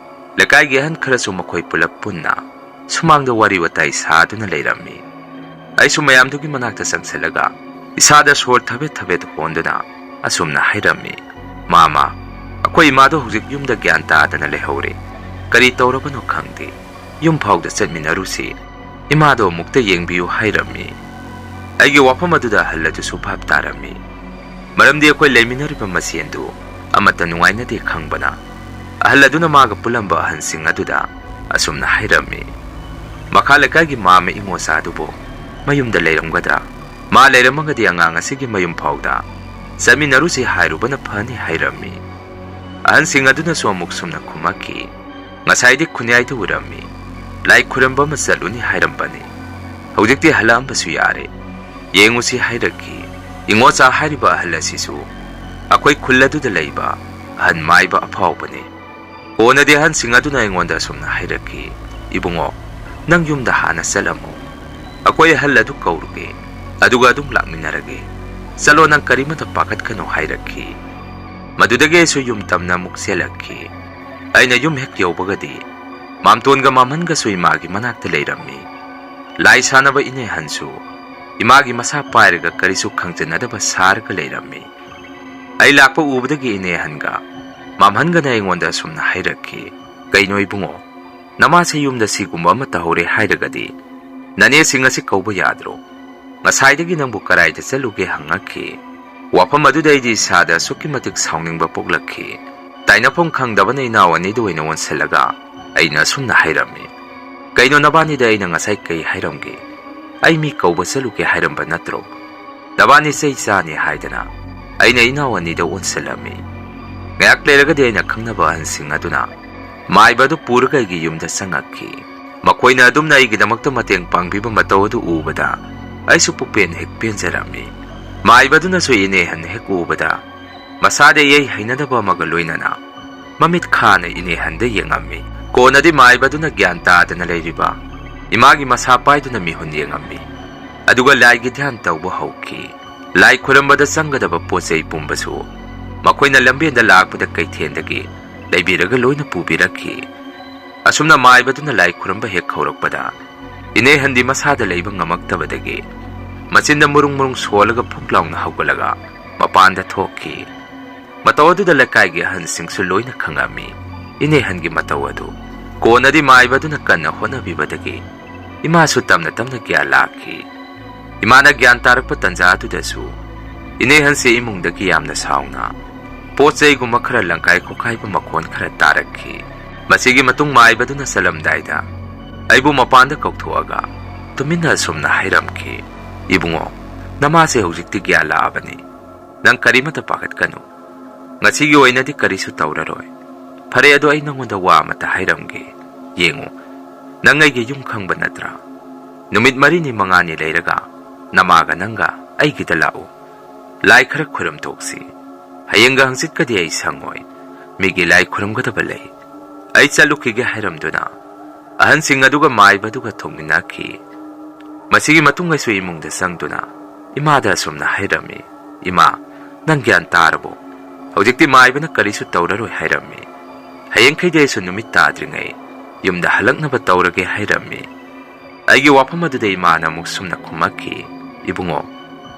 ꯂꯩꯀꯥꯏꯒꯤ ꯑꯍꯟ ꯈꯔꯁꯨ ꯃꯈꯣꯏ ꯄꯨꯂꯞ ꯄꯨꯟꯅ ꯁꯨꯃꯥꯡꯗ ꯋꯥꯔꯤ ꯋꯥꯇꯥꯏ ꯁꯥꯗꯨꯅ ꯂꯩꯔꯝꯃꯤ꯫ ꯑꯩꯁꯨ ꯃꯌꯥꯝꯗꯨꯒꯤ ꯃꯅꯥꯛꯇ ꯆꯪꯁꯤꯜꯂꯒ ꯏꯁꯥꯗ ꯁꯣꯔ ꯊꯕꯦꯠ ꯍꯣꯟꯗꯨꯅ ꯑꯁꯨꯝꯅ ꯍꯥꯏꯔꯝꯃꯤ, ꯃꯥꯃꯥ, ꯑꯩꯈꯣꯏ ꯏꯃꯥꯗꯣ ꯍꯧꯖꯤꯛ ꯌꯨꯝꯗ ꯒ꯭ꯌꯥꯟ ꯇꯥꯗꯅ ꯂꯩꯍꯧꯔꯦ꯫ ꯀꯔꯤ ꯇꯧꯔꯕꯅꯣ ꯈꯪꯗꯦ, ꯌꯨꯝ ꯐꯥꯎꯗ ꯆꯠꯃꯤꯟꯅꯔꯨꯁꯤ, ꯏꯃꯥꯗꯣ ꯑꯃꯨꯛꯇ ꯌꯦꯡꯕꯤꯌꯨ ꯍꯥꯏꯔꯝꯃꯤ꯫ ꯑꯩꯒꯤ ꯋꯥꯐꯝ ꯑꯗꯨꯗ ꯑꯍꯜ ꯑꯗꯨꯁꯨ ꯚꯥꯞ ꯇꯥꯔꯝꯃꯤ꯫ ꯃꯔꯝꯗꯤ ꯑꯩꯈꯣꯏ ꯂꯩꯃꯤꯟꯅꯔꯤꯕ ꯃꯁꯦꯟꯗꯨ ꯑꯃꯠꯇ ꯅꯨꯡꯉꯥꯏꯅꯗꯦ ꯈꯪꯕꯅ ꯑꯍꯜ ꯑꯗꯨꯅ ꯃꯥꯒ ꯄꯨꯜꯂꯝꯕ ꯑꯍꯟꯁꯤꯡ ꯑꯗꯨꯗ ꯑꯁꯨꯝꯅ ꯍꯥꯏꯔꯝꯃꯤ, ꯃꯈꯥ ꯂꯩꯀꯥꯏꯒꯤ ꯃꯥꯝꯃ ꯏꯉꯣꯆꯥ ꯑꯗꯨꯕꯨ ꯃꯌꯨꯝꯗ ꯂꯩꯔꯝꯒꯗ꯭ꯔꯥ? ꯃꯥ ꯂꯩꯔꯝꯃꯒꯗꯤ ꯑꯉꯥꯡ ꯑꯁꯤꯒꯤ ꯃꯌꯨꯝ ꯐꯥꯎꯗ ꯆꯠꯃꯤꯟꯅꯔꯨꯁꯤ ꯍꯥꯏꯔꯨꯕꯅ ꯐꯅꯤ ꯍꯥꯏꯔꯝꯃꯤ꯫ ꯑꯍꯟꯁꯤꯡ ꯑꯗꯨꯅꯁꯨ ꯑꯃꯨꯛ ꯁꯨꯝꯅ ꯈꯨꯝꯃꯛꯈꯤ, ꯉꯁꯥꯏꯗꯤ ꯈꯨꯟꯌꯥꯏꯗ ꯎꯔꯝꯃꯤ, ꯂꯥꯏ ꯈꯨꯔꯝꯕ ꯑꯃ ꯆꯠꯂꯨꯅꯤ ꯍꯥꯏꯔꯝꯕꯅꯤ, ꯍꯧꯖꯤꯛꯇꯤ ꯍꯜꯂꯛꯑꯝꯕꯁꯨ ꯌꯥꯔꯦ, ꯌꯦꯡꯉꯨꯁꯤ ꯍꯥꯏꯔꯛꯈꯤ꯫ ꯏꯉꯣꯆꯥ ꯍꯥꯏꯔꯤꯕ ꯑꯍꯜ ꯑꯁꯤꯁꯨ ꯑꯩꯈꯣꯏ ꯈꯨꯜ ꯑꯗꯨꯗ ꯂꯩꯕ ꯑꯍꯟ ꯃꯥꯏꯕ ꯑꯐꯥꯎꯕꯅꯤ꯫ ꯀꯣꯟꯅꯗꯤ ꯑꯍꯟꯁꯤꯡ ꯑꯗꯨꯅ ꯑꯩꯉꯣꯟꯗ ꯑꯁꯨꯝꯅ ꯍꯥꯏꯔꯛꯈꯤ, ꯏꯕꯨꯡꯉꯣ, ꯅꯪ ꯌꯨꯝꯗ ꯍꯥꯟꯅ ꯆꯠꯂꯝꯃꯨ, ꯑꯩꯈꯣꯏ ꯑꯍꯜ ꯑꯗꯨ ꯀꯧꯔꯨꯒꯦ, ꯑꯗꯨꯒ ꯑꯗꯨꯝ ꯂꯥꯛꯃꯤꯟꯅꯔꯒꯦ, ꯆꯠꯂꯣ, ꯅꯪ ꯀꯔꯤꯃꯠꯇ ꯄꯥꯈꯠꯀꯅꯨ ꯍꯥꯏꯔꯛꯈꯤ꯫ ꯃꯗꯨꯗꯒꯤ ꯑꯩꯁꯨ ꯌꯨꯝ ꯇꯝꯅ ꯑꯃꯨꯛ ꯆꯦꯜꯂꯛꯈꯤ꯫ ꯑꯩꯅ ꯌꯨꯝ ꯍꯦꯛ ꯌꯧꯕꯒꯗꯤ ꯃꯥꯝꯇꯣꯟꯒ ꯃꯥꯝꯍꯟꯒꯁꯨ ꯏꯃꯥꯒꯤ ꯃꯅꯥꯛꯇ ꯂꯩꯔꯝꯃꯤ꯫ ꯂꯥꯏ ꯁꯥꯟꯅꯕ ꯏꯅꯦꯍꯟꯁꯨ ꯏꯃꯥꯒꯤ ꯃꯁꯥ ꯄꯥꯏꯔꯒ ꯀꯔꯤꯁꯨ ꯈꯪꯖꯟꯅꯗꯕ ꯁꯥꯔꯒ ꯂꯩꯔꯝꯃꯤ꯫ ꯑꯩ ꯂꯥꯛꯄ ꯎꯕꯗꯒꯤ ꯏꯅꯦꯍꯟꯒ ꯃꯥꯝꯍꯟꯒꯅ ꯑꯩꯉꯣꯟꯗ ꯑꯁꯨꯝꯅ ꯍꯥꯏꯔꯛꯈꯤ, ꯀꯩꯅꯣ ꯏꯕꯨꯡꯉꯣ, ꯅꯃꯥꯁꯦ ꯌꯨꯝꯗ ꯁꯤꯒꯨꯝꯕ ꯑꯃ ꯇꯧꯍꯧꯔꯦ ꯍꯥꯏꯔꯒꯗꯤ ꯅꯅꯦꯁꯤꯡ ꯑꯁꯤ ꯀꯧꯕ ꯌꯥꯗ꯭ꯔꯣ? ꯉꯁꯥꯏꯗꯒꯤ ꯅꯪꯕꯨ ꯀꯔꯥꯏꯗ ꯆꯠꯂꯨꯒꯦ ꯍꯪꯉꯛꯈꯤ꯫ ꯋꯥꯐꯝ ꯑꯗꯨꯗ ꯑꯩꯗꯤ ꯏꯁꯥꯗ ꯑꯁꯨꯛꯀꯤ ꯃꯇꯤꯛ ꯁꯥꯎꯅꯤꯡꯕ ꯄꯣꯛꯂꯛꯈꯤ꯫ ꯇꯥꯏꯅꯐꯝ ꯈꯪꯗꯕꯅ ꯏꯅꯥꯎ ꯑꯅꯤꯗ ꯑꯣꯏꯅ ꯑꯣꯟꯁꯤꯜꯂꯒ ꯑꯩꯅ ꯑꯁꯨꯝꯅ ꯍꯥꯏꯔꯝꯃꯤ, ꯀꯩꯅꯣ ꯅꯕꯥꯅꯤꯗ ꯑꯩꯅ ꯉꯁꯥꯏ ꯀꯩ ꯍꯥꯏꯔꯝꯒꯦ? ꯑꯩ ꯃꯤ ꯀꯧꯕ ꯆꯠꯂꯨꯒꯦ ꯍꯥꯏꯔꯝꯕ ꯅꯠꯇ꯭ꯔꯣ? ꯅꯕꯥꯅꯤ ꯆꯩ ꯆꯥꯅꯤ ꯍꯥꯏꯗꯅ ꯑꯩꯅ ꯏꯅꯥꯎ ꯑꯅꯤꯗ ꯑꯣꯟꯁꯤꯜꯂꯝꯃꯤ꯫ ꯉꯥꯏꯍꯥꯛ ꯂꯩꯔꯒꯗꯤ ꯑꯩꯅ ꯈꯪꯅꯕ ꯑꯍꯟꯁꯤꯡ ꯑꯗꯨꯅ ꯃꯥꯏꯕ ꯑꯗꯨ ꯄꯨꯔꯒ ꯑꯩꯒꯤ ꯌꯨꯝꯗ ꯆꯪꯉꯛꯈꯤ꯫ ꯃꯈꯣꯏꯅ ꯑꯗꯨꯝꯅ ꯑꯩꯒꯤꯗꯃꯛꯇ ꯃꯇꯦꯡ ꯄꯥꯡꯕꯤꯕ ꯃꯇꯧ ꯑꯗꯨ ꯎꯕꯗ ꯑꯩꯁꯨ ꯄꯨꯛꯄꯦꯟ ꯍꯦꯛ ꯄꯦꯟꯖꯔꯝꯃꯤ꯫ ꯃꯥꯏꯕ ꯑꯗꯨꯅꯁꯨ ꯏꯅꯦꯍꯟ ꯍꯦꯛ ꯎꯕꯗ ꯃꯁꯥꯗ ꯏꯌꯩ ꯍꯩꯅꯗꯕ ꯑꯃꯒ ꯂꯣꯏꯅꯅ ꯃꯃꯤꯠ ꯈꯥꯅ ꯏꯅꯦꯍꯟꯗ ꯌꯦꯡꯉꯝꯃꯤ꯫ ꯀꯣꯟꯅꯗꯤ ꯃꯥꯏꯕ ꯑꯗꯨꯅ ꯒ꯭ꯌꯥꯟ ꯇꯥꯗꯅ ꯂꯩꯔꯤꯕ ꯏꯃꯥꯒꯤ ꯃꯁꯥ ꯄꯥꯏꯗꯨꯅ ꯃꯤꯍꯨꯟ ꯌꯦꯡꯉꯝꯃꯤ꯫ ꯑꯗꯨꯒ ꯂꯥꯏꯒꯤ ꯙ꯭ꯌꯥꯟ ꯇꯧꯕ ꯍꯧꯈꯤ꯫ ꯂꯥꯏ ꯈꯨꯔꯝꯕꯗ ꯆꯪꯒꯗꯕ ꯄꯣꯠ ꯆꯩ ꯄꯨꯝꯕꯁꯨ ꯃꯈꯣꯏꯅ ꯂꯝꯕꯦꯟꯗ ꯂꯥꯛꯄꯗ ꯀꯩꯊꯦꯜꯗꯒꯤ ꯂꯩꯕꯤꯔꯒ ꯂꯣꯏꯅ ꯄꯨꯕꯤꯔꯛꯈꯤ꯫ ꯑꯁꯨꯝꯅ ꯃꯥꯏꯕꯗꯨꯅ ꯂꯥꯏ ꯈꯨꯔꯝꯕ ꯍꯦꯛ ꯍꯧꯔꯛꯄꯗ ꯏꯅꯦꯍꯟꯗꯤ ꯃꯁꯥꯗ ꯂꯩꯕ ꯉꯝꯃꯛꯇꯕꯗꯒꯤ ꯃꯆꯤꯟꯗ ꯃꯨꯔꯨꯡ ꯁꯣꯜꯂꯒ ꯐꯨꯛ ಲಾꯎꯅ ꯍꯧꯒꯠꯂꯒ ꯃꯄꯥꯟꯗ ꯊꯣꯛꯈꯤ꯫ ꯃꯇꯧ ꯑꯗꯨꯗ ꯂꯩꯀꯥꯏꯒꯤ ꯑꯍꯟꯁꯤꯡꯁꯨ ꯂꯣꯏꯅ ꯈꯪꯉꯝꯃꯤ ꯏꯅꯦꯍꯟꯒꯤ ꯃꯇꯧ ꯑꯗꯨ꯫ ꯀꯣꯟꯅꯗꯤ ꯃꯥꯏꯕꯗꯨꯅ ꯀꯟꯅ ꯍꯣꯠꯅꯕꯤꯕꯗꯒꯤ ꯏꯃꯥꯁꯨ ꯇꯞꯅ ꯇꯞꯅ ꯒ꯭ꯌꯥꯟ ꯂꯥꯛꯈꯤ꯫ ꯏꯃꯥꯅ ꯒ꯭ꯌꯥꯟ ꯇꯥꯔꯛꯄ ꯇꯟꯖꯥ ꯑꯗꯨꯗꯁꯨ ꯏꯅꯦꯍꯟꯁꯦ ꯏꯃꯨꯡꯗꯒꯤ ꯌꯥꯝꯅ ꯁꯥꯎꯅ ꯄꯣꯠ ꯆꯩꯒꯨꯝꯕ ꯈꯔ ꯂꯪꯀꯥꯏ ꯈꯣꯠꯀꯥꯏꯕ ꯃꯈꯣꯟ ꯈꯔ ꯇꯥꯔꯛꯈꯤ꯫ ꯃꯁꯤꯒꯤ ꯃꯇꯨꯡ ꯃꯥꯏꯕꯗꯨꯅ ꯆꯠꯂꯝꯗꯥꯏꯗ ꯑꯩꯕꯨ ꯃꯄꯥꯟꯗ ꯀꯧꯊꯣꯛꯑꯒ ꯇꯨꯃꯤꯟꯅ ꯑꯁꯨꯝꯅ ꯍꯥꯏꯔꯝꯈꯤ, ꯏꯕꯨꯡꯉꯣ, ꯅꯃꯥꯁꯦ ꯍꯧꯖꯤꯛꯇꯤ ꯒ꯭ꯌꯥꯟ ꯂꯥꯛꯑꯕꯅꯤ, ꯅꯪ ꯀꯔꯤꯃꯠꯇ ꯄꯥꯈꯠꯀꯅꯨ, ꯉꯁꯤꯒꯤ ꯑꯣꯏꯅꯗꯤ ꯀꯔꯤꯁꯨ ꯇꯧꯔꯔꯣꯏ꯫ ꯐꯔꯦ, ꯑꯗꯣ ꯑꯩ ꯅꯪꯉꯣꯟꯗ ꯋꯥ ꯑꯃꯇ ꯍꯥꯏꯔꯝꯒꯦ, ꯌꯦꯡꯉꯨ, ꯅꯪ ꯑꯩꯒꯤ ꯌꯨꯝ ꯈꯪꯕ ꯅꯠꯇ꯭ꯔꯥ? ꯅꯨꯃꯤꯠ 4ꯅꯤ 5ꯅꯤ ꯂꯩꯔꯒ ꯅꯃꯥꯒ ꯅꯪꯒ ꯑꯩꯒꯤꯗ ꯂꯥꯛꯎ, ꯂꯥꯏ ꯈꯔ ꯈꯨꯔꯨꯝꯊꯣꯛꯁꯤ ꯍꯌꯦꯡꯒ ꯍꯪꯆꯤꯠꯀꯗꯤ ꯑꯩ ꯁꯪꯉꯣꯏ ꯃꯤꯒꯤ ꯂꯥꯏ ꯈꯨꯔꯨꯝꯒꯗꯕ ꯂꯩ ꯑꯩ ꯆꯠꯂꯨꯈꯤꯒꯦ ꯍꯥꯏꯔꯝꯗꯨꯅ ꯑꯍꯟꯁꯤꯡ ꯑꯗꯨꯒ ꯃꯥꯏꯕꯗꯨꯒ ꯊꯣꯡꯃꯤꯟꯅꯈꯤ ꯃꯁꯤꯒꯤ ꯃꯇꯨꯡꯗꯁꯨ ꯏꯃꯨꯡꯗ ꯆꯪꯗꯨꯅ ꯏꯃꯥꯗ ꯑꯁꯨꯝꯅ ꯍꯥꯏꯔꯝꯃꯤ ꯏꯃꯥ ꯅꯪ ꯒ꯭ꯌꯥꯟ ꯇꯥꯔꯕꯣ ꯍꯧꯖꯤꯛꯇꯤ ꯃꯥꯏꯕꯅ ꯀꯔꯤꯁꯨ ꯇꯧꯔꯔꯣꯏ ꯍꯥꯏꯔꯝꯃꯤ ꯍꯌꯦꯡꯈꯩꯗꯤ ꯑꯩꯁꯨ ꯅꯨꯃꯤꯠ ꯇꯥꯗ꯭ꯔꯤꯉꯩ ꯌꯨꯝꯗ ꯍꯜꯂꯛꯅꯕ ꯇꯧꯔꯒꯦ ꯍꯥꯏꯔꯝꯃꯤ ꯑꯩꯒꯤ ꯋꯥꯐꯝ ꯑꯗꯨꯗ ꯏꯃꯥꯅ ꯑꯃꯨꯛ ꯁꯨꯝꯅ ꯈꯨꯝꯃꯛꯈꯤ ꯏꯕꯨꯡꯉꯣ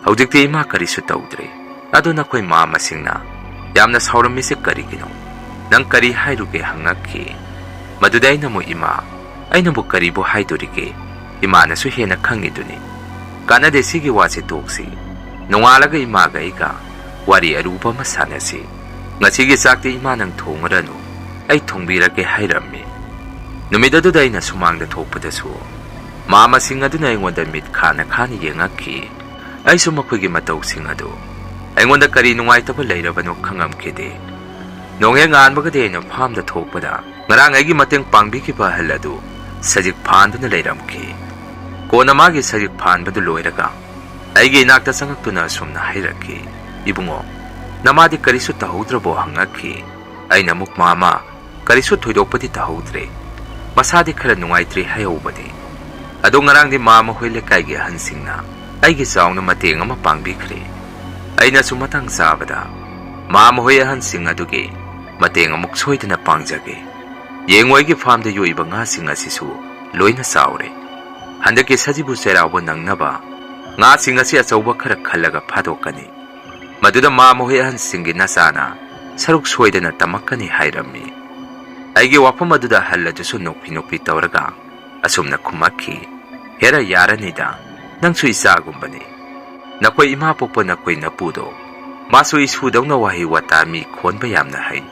ꯍꯧꯖꯤꯛꯇꯤ ꯏꯃꯥ ꯀꯔꯤꯁꯨ ꯇꯧꯗ꯭ꯔꯦ ꯑꯗꯨ ꯅꯈꯣꯏ ꯃꯥꯃꯁꯤꯡꯅ ꯌꯥꯝꯅ ꯁꯥꯎꯔꯝꯃꯤꯁꯦ ꯀꯔꯤꯒꯤꯅꯣ ꯅꯪ ꯀꯔꯤ ꯍꯥꯏꯔꯨꯒꯦ ꯍꯪꯉꯛꯈꯤ ꯃꯗꯨꯗ ꯑꯩꯅ ꯑꯃꯨꯛ ꯏꯃꯥ ꯑꯩꯅꯕꯨ ꯀꯔꯤꯕꯨ ꯍꯥꯏꯗꯣꯔꯤꯒꯦ ꯏꯃꯥꯅꯁꯨ ꯍꯦꯟꯅ ꯈꯪꯉꯤꯗꯨꯅꯤ ꯀꯥꯟꯅꯗꯦ ꯁꯤꯒꯤ ꯋꯥꯁꯦ ꯇꯣꯛꯁꯤ ꯅꯣꯡꯉꯥꯜꯂꯒ ꯏꯃꯥꯒ ꯑꯩꯒ ꯋꯥꯔꯤ ꯑꯔꯨꯕ ꯑꯃ ꯁꯥꯟꯅꯁꯤ ꯉꯁꯤꯒꯤ ꯆꯥꯛꯇꯤ ꯏꯃꯥ ꯅꯪ ꯊꯣꯡꯉꯔꯅꯨ ꯑꯩ ꯊꯣꯡꯕꯤꯔꯒꯦ ꯍꯥꯏꯔꯝꯃꯤ ꯅꯨꯃꯤꯠ ꯑꯗꯨꯗ ꯑꯩꯅ ꯁꯨꯃꯥꯡꯗ ꯊꯣꯛꯄꯗꯁꯨ ꯃꯥꯃꯁꯤꯡ ꯑꯗꯨꯅ ꯑꯩꯉꯣꯟꯗ ꯃꯤꯠ ꯈꯥꯅ ꯈꯥꯅ ꯌꯦꯡꯉꯛꯈꯤ ꯑꯩꯁꯨ ꯃꯈꯣꯏꯒꯤ ꯃꯇꯧꯁꯤꯡ ꯑꯗꯨ ꯑꯩꯉꯣꯟꯗ ꯀꯔꯤ ꯅꯨꯡꯉꯥꯏꯇꯕ ꯂꯩꯔꯕꯅꯣ ꯈꯪꯉꯝꯈꯤꯗꯦ ꯅꯣꯡꯍꯦꯛ ꯉꯥꯟꯕꯒꯗꯤ ꯑꯩꯅ ꯐꯥꯝꯗ ꯊꯣꯛꯄꯗ ꯉꯔꯥꯡ ꯑꯩꯒꯤ ꯃꯇꯦꯡ ꯄꯥꯡꯕꯤꯈꯤꯕ ꯑꯍꯜ ꯑꯗꯨ ꯁꯖꯤꯛ ꯐꯥꯟꯗꯨꯅ ꯂꯩꯔꯝꯈꯤ ꯀꯣꯟꯅ ꯃꯥꯒꯤ ꯁꯖꯤꯛ ꯐꯥꯟꯕꯗꯨ ꯂꯣꯏꯔꯒ ꯑꯩꯒꯤ ꯏꯅꯥꯛꯇ ꯆꯪꯉꯛꯇꯨꯅ ꯑꯁꯨꯝꯅ ꯍꯥꯏꯔꯛꯈꯤ ꯏꯕꯨꯡꯉꯣ ꯅꯃꯥꯗꯤ ꯀꯔꯤꯁꯨ ꯇꯧꯍꯧꯗ꯭ꯔꯕꯣ ꯍꯪꯉꯛꯈꯤ ꯑꯩꯅ ꯑꯃꯨꯛ ꯃꯥꯃꯥ ꯀꯔꯤꯁꯨ ꯊꯣꯏꯗꯣꯛꯄꯗꯤ ꯇꯧꯍꯧꯗ꯭ꯔꯦ ꯃꯁꯥꯗꯤ ꯈꯔ ꯅꯨꯡꯉꯥꯏꯇ꯭ꯔꯤ ꯍꯥꯏꯍꯧꯕꯅꯤ ꯑꯗꯣ ꯉꯔꯥꯡꯗꯤ ꯃꯥꯃ ꯍꯣꯏ ꯂꯩꯀꯥꯏꯒꯤ ꯑꯍꯟꯁꯤꯡꯅ ꯑꯩꯒꯤ ꯆꯥꯎꯅ ꯃꯇꯦꯡ ꯑꯃ ꯄꯥꯡꯕꯤꯈ꯭ꯔꯦ ꯑꯩꯅꯁꯨ ꯃꯇꯥꯡ ꯆꯥꯕꯗ ꯃꯥꯃ ꯍꯣꯏ ꯑꯍꯟꯁꯤꯡ ꯑꯗꯨꯒꯤ ꯃꯇꯦꯡ ꯑꯃꯨꯛ ꯁꯣꯏꯗꯅ ꯄꯥꯡꯖꯒꯦ ꯌꯦꯡꯉꯣꯏꯒꯤ ꯐꯥꯝꯗ ꯌꯣꯛꯏꯕ ꯉꯥꯁꯤꯡ ꯑꯁꯤꯁꯨ ꯂꯣꯏꯅ ꯆꯥꯎꯔꯦ ꯍꯟꯗꯛꯀꯤ ꯁꯖꯤꯕꯨ ꯆꯩꯔꯥꯎꯕ ꯅꯪꯅꯕ ꯉꯥꯁꯤꯡ ꯑꯁꯤ ꯑꯆꯧꯕ ꯈꯔ ꯈꯜꯂꯒ ꯐꯥꯗꯣꯛꯀꯅꯤ ꯃꯗꯨꯗ ꯃꯥꯃ ꯍꯣꯏ ꯑꯍꯟꯁꯤꯡꯒꯤ ꯅꯆꯥꯅ ꯁꯔꯨꯛ ꯁꯣꯏꯗꯅ ꯇꯝꯃꯛꯀꯅꯤ ꯍꯥꯏꯔꯝꯃꯤ ꯑꯩꯒꯤ ꯋꯥꯐꯝ ꯑꯗꯨꯗ ꯑꯍꯜ ꯑꯗꯨꯁꯨ ꯅꯣꯛꯄꯤ ꯅꯣꯛꯄꯤ ꯇꯧꯔꯒ ꯑꯁꯨꯝꯅ ꯈꯨꯝꯃꯛꯈꯤ ꯍꯦꯔ ꯌꯥꯔꯅꯤꯗ ꯅꯪꯁꯨ ꯏꯆꯥꯒꯨꯝꯕꯅꯤ ꯅꯈꯣꯏ ꯏꯃꯥ ꯄꯣꯛꯄ ꯅꯈꯣꯏ ꯅꯄꯨꯗꯣ ꯃꯥꯁꯨ ꯏꯁꯨꯗꯧꯅ ꯋꯥꯍꯩ ꯋꯥꯇꯥ ꯃꯤ ꯈꯣꯟꯕ ꯌꯥꯝꯅ ꯍꯩ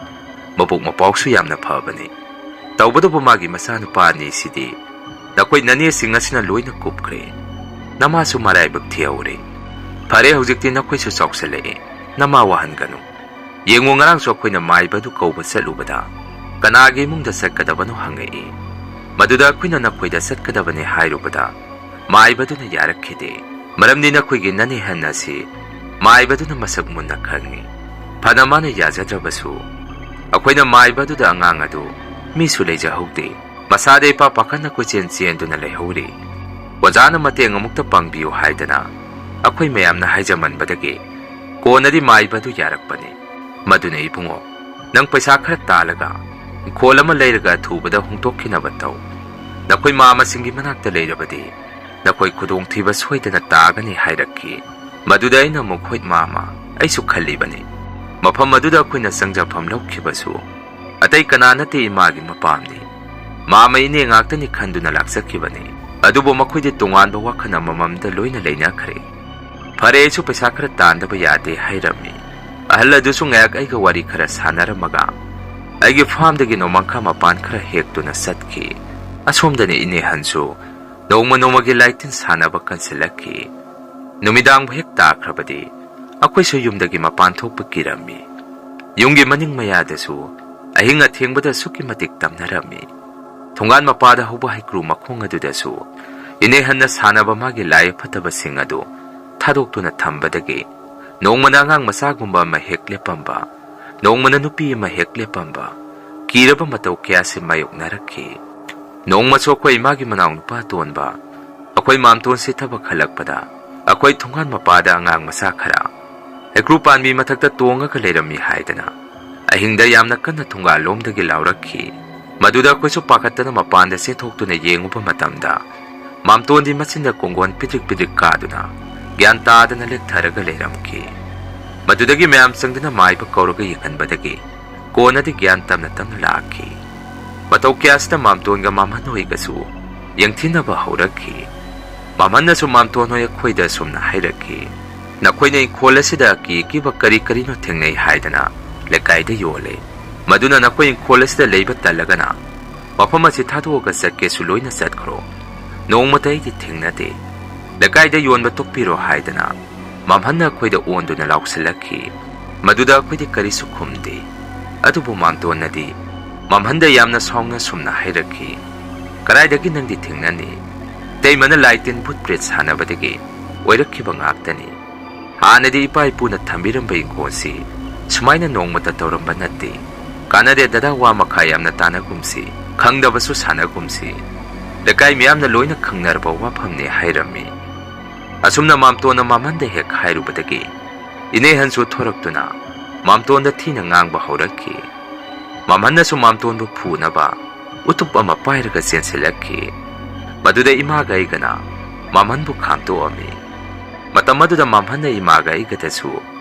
ꯃꯕꯨꯛ ꯃꯄꯥꯎꯁꯨ ꯌꯥꯝꯅ ꯐꯕꯅꯤ ꯇꯧꯕꯗꯕꯨ ꯃꯥꯒꯤ ꯃꯆꯥꯅꯨꯄꯥ ꯑꯅꯤꯁꯤꯗꯤ ꯅꯈꯣꯏ ꯅꯅꯦꯁꯤꯡ ꯑꯁꯤꯅ ꯂꯣꯏꯅ ꯀꯨꯞꯈ꯭ꯔꯦ ꯅꯃꯥꯁꯨ ꯃꯔꯥꯏꯕꯛ ꯊꯤꯍꯧꯔꯦ ꯐꯔꯦ ꯍꯧꯖꯤꯛꯇꯤ ꯅꯈꯣꯏꯁꯨ ꯆꯥꯎꯁꯜꯂꯛꯑꯦ ꯅꯃꯥ ꯋꯥꯍꯟꯒꯅꯨ ꯌꯦꯡꯉꯨ ꯉꯔꯥꯡꯁꯨ ꯑꯩꯈꯣꯏꯅ ꯃꯥꯏꯕꯗꯨ ꯀꯧꯕ ꯆꯠꯂꯨꯕꯗ ꯀꯅꯥꯒꯤ ꯏꯃꯨꯡꯗ ꯆꯠꯀꯗꯕꯅꯣ ꯍꯪꯉꯛꯏ ꯃꯗꯨꯗ ꯑꯩꯈꯣꯏꯅ ꯅꯈꯣꯏꯗ ꯆꯠꯀꯗꯕꯅꯤ ꯍꯥꯏꯔꯨꯕꯗ ꯃꯥꯏꯕꯗꯨꯅ ꯌꯥꯔꯛꯈꯤꯗꯦ ꯃꯔꯝꯗꯤ ꯅꯈꯣꯏꯒꯤ ꯅꯅꯦꯍꯟ ꯑꯁꯤ ꯃꯥꯏꯕꯗꯨꯅ ꯃꯁꯛ ꯃꯨꯟꯅ ꯈꯪꯉꯤ ꯐꯅ ꯃꯥꯅ ꯌꯥꯖꯗ꯭ꯔꯕꯁꯨ ꯑꯩꯈꯣꯏꯅ ꯃꯥꯏꯕꯗꯨꯗ ꯑꯉꯥꯡ ꯑꯗꯨ ꯃꯤꯁꯨ ꯂꯩꯖꯍꯧꯗꯦ ꯃꯁꯥꯗ ꯏꯄꯥ ꯄꯥꯈꯠꯅ ꯀꯣꯏꯆꯦꯟ ꯆꯦꯟꯗꯨꯅ ꯂꯩꯍꯧꯔꯤ ꯑꯣꯖꯥꯅ ꯃꯇꯦꯡ ꯑꯃꯨꯛꯇ ꯄꯥꯡꯕꯤꯌꯨ ꯍꯥꯏꯗꯅ ꯑꯩꯈꯣꯏ ꯃꯌꯥꯝꯅ ꯍꯥꯏꯖꯃꯟꯕꯗꯒꯤ ꯀꯣꯟꯅꯗꯤ ꯃꯥꯏꯕꯗꯨ ꯌꯥꯔꯛꯄꯅꯤ ꯃꯗꯨꯅ ꯏꯕꯨꯡꯉꯣ ꯅꯪ ꯄꯩꯁꯥ ꯈꯔ ꯇꯥꯜꯂꯒ ꯏꯪꯈꯣꯜ ꯑꯃ ꯂꯩꯔꯒ ꯑꯊꯨꯕꯗ ꯍꯣꯡꯗꯣꯛꯈꯤꯅꯕ ꯇꯧ ꯅꯈꯣꯏ ꯃꯥꯃꯁꯤꯡꯒꯤ ꯃꯅꯥꯛꯇ ꯂꯩꯔꯕꯗꯤ ꯅꯈꯣꯏ ꯈꯨꯗꯣꯡꯊꯤꯕ ꯁꯣꯏꯗꯅ ꯇꯥꯒꯅꯤ ꯍꯥꯏꯔꯛꯈꯤ ꯃꯗꯨꯗ ꯑꯩꯅ ꯑꯃꯨꯛ ꯍꯣꯏ ꯃꯥꯃ ꯑꯩꯁꯨ ꯈꯜꯂꯤꯕꯅꯤ ꯃꯐꯝ ꯑꯗꯨꯗ ꯑꯩꯈꯣꯏꯅ ꯆꯪꯖꯐꯝ ꯂꯧꯈꯤꯕꯁꯨ ꯑꯇꯩ ꯀꯅꯥ ꯅꯠꯇꯦ ꯏꯃꯥꯒꯤ ꯃꯄꯥꯝꯅꯤ ꯃꯥꯃ ꯏꯅꯦ ꯉꯥꯛꯇꯅꯤ ꯈꯟꯗꯨꯅ ꯂꯥꯛꯆꯈꯤꯕꯅꯤ ꯑꯗꯨꯕꯨ ꯃꯈꯣꯏꯗꯤ ꯇꯣꯉꯥꯟꯕ ꯋꯥꯈꯜ ꯑꯃꯃꯝꯗ ꯂꯣꯏꯅ ꯂꯩꯅꯈ꯭ꯔꯦ ꯐꯔꯦ ꯑꯩꯁꯨ ꯄꯩꯁꯥ ꯈꯔ ꯇꯥꯟꯗꯕ ꯌꯥꯗꯦ ꯍꯥꯏꯔꯝꯃꯤ ꯑꯍꯜ ꯑꯗꯨꯁꯨ ꯉꯥꯏꯍꯥꯛ ꯑꯩꯒ ꯋꯥꯔꯤ ꯈꯔ ꯁꯥꯟꯅꯔꯝꯃꯒ ꯑꯩꯒꯤ ꯐꯥꯝꯗꯒꯤ ꯅꯣꯡꯃꯪꯈꯥ ꯃꯄꯥꯟ ꯈꯔ ꯍꯦꯛꯇꯨꯅ ꯆꯠꯈꯤ ꯑꯁꯣꯝꯗꯅ ꯏꯅꯦꯍꯟꯁꯨ ꯅꯣꯡꯃ ꯅꯣꯡꯃꯒꯤ ꯂꯥꯏꯇꯤꯟ ꯁꯥꯟꯅꯕ ꯀꯟꯁꯤꯜꯂꯛꯈꯤ ꯅꯨꯃꯤꯗꯥꯡꯕꯨ ꯍꯦꯛ ꯇꯥꯈ꯭ꯔꯕꯗꯤ ꯑꯩꯈꯣꯏꯁꯨ ꯌꯨꯝꯗꯒꯤ ꯃꯄꯥꯟ ꯊꯣꯛꯄ ꯀꯤꯔꯝꯃꯤ ꯌꯨꯝꯒꯤ ꯃꯅꯤꯡ ꯃꯌꯥꯗꯁꯨ ꯑꯍꯤꯡ ꯑꯊꯦꯡꯕꯗ ꯑꯁꯨꯛꯀꯤ ꯃꯇꯤꯛ ꯇꯝꯅꯔꯝꯃꯤ ꯊꯣꯡꯒꯥꯟ ꯃꯄꯥꯗ ꯍꯧꯕ ꯍꯩꯀ꯭ꯔꯨ ꯃꯈꯣꯡ ꯑꯗꯨꯗꯁꯨ ꯏꯅꯦꯍꯟꯅ ꯁꯥꯟꯅꯕ ꯃꯥꯒꯤ ꯂꯥꯏ ꯐꯠꯇꯕꯁꯤꯡ ꯑꯗꯨ ꯊꯥꯗꯣꯛꯇꯨꯅ ꯊꯝꯕꯗꯒꯤ ꯅꯣꯡꯃꯅ ꯑꯉꯥꯡ ꯃꯆꯥꯒꯨꯝꯕ ꯑꯃ ꯍꯦꯛ ꯂꯦꯞꯄꯝꯕ ꯅꯣꯡꯃꯅ ꯅꯨꯄꯤ ꯑꯃ ꯍꯦꯛ ꯂꯦꯞꯄꯝꯕ ꯀꯤꯔꯕ ꯃꯇꯧ ꯀꯌꯥꯁꯤ ꯃꯥꯌꯣꯛꯅꯔꯛꯈꯤ ꯅꯣꯡꯃꯁꯨ ꯑꯩꯈꯣꯏ ꯏꯃꯥꯒꯤ ꯃꯅꯥꯎꯅꯨꯄꯥ ꯇꯣꯟꯕ ꯑꯩꯈꯣꯏ ꯃꯥꯝꯇꯣꯟꯁꯤ ꯊꯕꯛ ꯍꯜꯂꯛꯄꯗ ꯑꯩꯈꯣꯏ ꯊꯣꯡꯒꯥꯟ ꯃꯄꯥꯗ ꯑꯉꯥꯡ ꯃꯆꯥ ꯈꯔ ꯍꯩꯀ꯭ꯔꯨ ꯄꯥꯟꯕꯤ ꯃꯊꯛꯇ ꯇꯣꯡꯉꯒ ꯂꯩꯔꯝꯃꯤ ꯍꯥꯏꯗꯅ ꯑꯍꯤꯡꯗ ꯌꯥꯝꯅ ꯀꯟꯅ ꯊꯣꯡꯒꯥꯜꯂꯣꯝꯗꯒꯤ ꯂꯥꯎꯔꯛꯈꯤ ꯃꯗꯨꯗ ꯑꯩꯈꯣꯏꯁꯨ ꯄꯥꯈꯠꯇꯅ ꯃꯄꯥꯟꯗ ꯆꯦꯟꯊꯣꯛꯇꯨꯅ ꯌꯦꯡꯉꯨꯕ ꯃꯇꯝꯗ ꯃꯥꯝꯇꯣꯟꯗꯤ ꯃꯆꯤꯟꯗ ꯀꯣꯡꯒꯣꯟ ꯄꯤꯗ꯭ꯔꯤꯛ ꯄꯤꯗ꯭ꯔꯤꯛ ꯀꯥꯗꯨꯅ ꯒ꯭ꯌꯥꯟ ꯇꯥꯗꯅ ꯂꯦꯛꯊꯔꯒ ꯂꯩꯔꯝꯈꯤ ꯃꯗꯨꯗꯒꯤ ꯃꯌꯥꯝ ꯆꯪꯗꯨꯅ ꯃꯥꯏꯕ ꯀꯧꯔꯒ ꯌꯦꯡꯍꯟꯕꯗꯒꯤ ꯀꯣꯟꯅꯗꯤ ꯒ꯭ꯌꯥꯟ ꯇꯞꯅ ꯇꯞꯅ ꯂꯥꯛꯈꯤ ꯃꯇꯧ ꯀꯌꯥꯁꯤꯗ ꯃꯥꯝꯇꯣꯟꯒ ꯃꯥꯝꯍꯟ ꯍꯣꯏꯒꯁꯨ ꯌꯦꯡꯊꯤꯅꯕ ꯍꯧꯔꯛꯈꯤ ꯃꯥꯝꯍꯟꯅꯁꯨ ꯃꯥꯝꯇꯣꯟ ꯍꯣꯏ ꯑꯩꯈꯣꯏꯗ ꯁꯨꯝꯅ ꯍꯥꯏꯔꯛꯈꯤ ꯅꯈꯣꯏꯅ ꯏꯪꯈꯣꯜ ꯑꯁꯤꯗ ꯀꯤꯕ ꯀꯔꯤ ꯀꯔꯤꯅꯣ ꯊꯦꯡꯅꯩ ꯍꯥꯏꯗꯅ ꯂꯩꯀꯥꯏꯗ ꯌꯣꯜꯂꯦ ꯃꯗꯨꯅ ꯅꯈꯣꯏ ꯏꯪꯈꯣꯜ ꯑꯁꯤꯗ ꯂꯩꯕ ꯇꯜꯂꯒꯅ ꯃꯐꯝ ꯑꯁꯤ ꯊꯥꯗꯣꯛꯑꯒ ꯆꯠꯀꯦꯁꯨ ꯂꯣꯏꯅ ꯆꯠꯈ꯭ꯔꯣ ꯅꯣꯡꯃꯇ ꯑꯩꯗꯤ ꯊꯦꯡꯅꯗꯦ ꯂꯩꯀꯥꯏꯗ ꯌꯣꯟꯕ ꯇꯣꯛꯄꯤꯔꯣ ꯍꯥꯏꯗꯅ ꯃꯥꯝꯍꯟꯅ ꯑꯩꯈꯣꯏꯗ ꯑꯣꯟꯗꯨꯅ ꯂꯥꯎꯁꯤꯜꯂꯛꯈꯤ ꯃꯗꯨꯗ ꯑꯩꯈꯣꯏꯗꯤ ꯀꯔꯤꯁꯨ ꯈꯨꯝꯗꯦ ꯑꯗꯨꯕꯨ ꯃꯥꯝꯇꯣꯟꯅꯗꯤ ꯃꯥꯝꯍꯟꯗ ꯌꯥꯝꯅ ꯁꯥꯎꯅ ꯁꯨꯝꯅ ꯍꯥꯏꯔꯛꯈꯤ ꯀꯗꯥꯏꯗꯒꯤ ꯅꯪꯗꯤ ꯊꯦꯡꯅꯅꯤ ꯇꯩꯃꯅ ꯂꯥꯏ ꯇꯤꯟ ꯚꯨꯠ ꯄ꯭ꯔꯦꯠ ꯁꯥꯟꯅꯕꯗꯒꯤ ꯑꯣꯏꯔꯛꯈꯤꯕ ꯉꯥꯛꯇꯅꯤ ꯍꯥꯟꯅꯗꯤ ꯏꯄꯥ ꯏꯄꯨꯅ ꯊꯝꯕꯤꯔꯝꯕ ꯏꯪꯈꯣꯜꯁꯤ ꯁꯨꯃꯥꯏꯅ ꯅꯣꯡꯃꯇ ꯇꯧꯔꯝꯕ ꯅꯠꯇꯦ. ꯀꯥꯟꯅꯗꯦ ꯗꯗꯥ ꯋꯥ ꯃꯈꯥ ꯌꯥꯝꯅ ꯇꯥꯟꯅꯒꯨꯝꯁꯤ, ꯈꯪꯗꯕꯁꯨ ꯁꯥꯟꯅꯒꯨꯝꯁꯤ. ꯂꯩꯀꯥꯏ ꯃꯤꯌꯥꯝꯅ ꯂꯣꯏꯅ ꯈꯪꯅꯔꯕ ꯋꯥꯐꯝꯅꯤ ꯍꯥꯏꯔꯝꯃꯤ. ꯑꯁꯨꯝꯅ ꯃꯥꯝꯇꯣꯟꯅ ꯃꯥꯝꯍꯟꯗ ꯍꯦꯛ ꯍꯥꯏꯔꯨꯕꯗꯒꯤ ꯏꯅꯦꯍꯟꯁꯨ ꯊꯣꯔꯛꯇꯨꯅ ꯃꯥꯝꯇꯣꯟꯗ ꯊꯤꯅ ꯉꯥꯡꯕ ꯍꯧꯔꯛꯈꯤ. ꯃꯥꯝꯍꯟꯅꯁꯨ ꯃꯥꯝꯇꯣꯟꯕꯨ ꯐꯨꯅꯕ ꯎꯇꯨꯞ ꯑꯃ ꯄꯥꯏꯔꯒ ꯆꯦꯟꯁꯤꯜꯂꯛꯈꯤ. ꯃꯗꯨꯗ ꯏꯃꯥꯒ ꯑꯩꯒꯅ ꯃꯥꯝꯍꯟꯕꯨ ꯈꯥꯝꯇꯣꯛꯑꯝꯃꯤ. ꯃꯇꯝ ꯑꯗꯨꯗ ꯃꯥꯝꯍꯟꯅ ꯏꯃꯥꯒ ꯑꯩꯒꯗꯁꯨ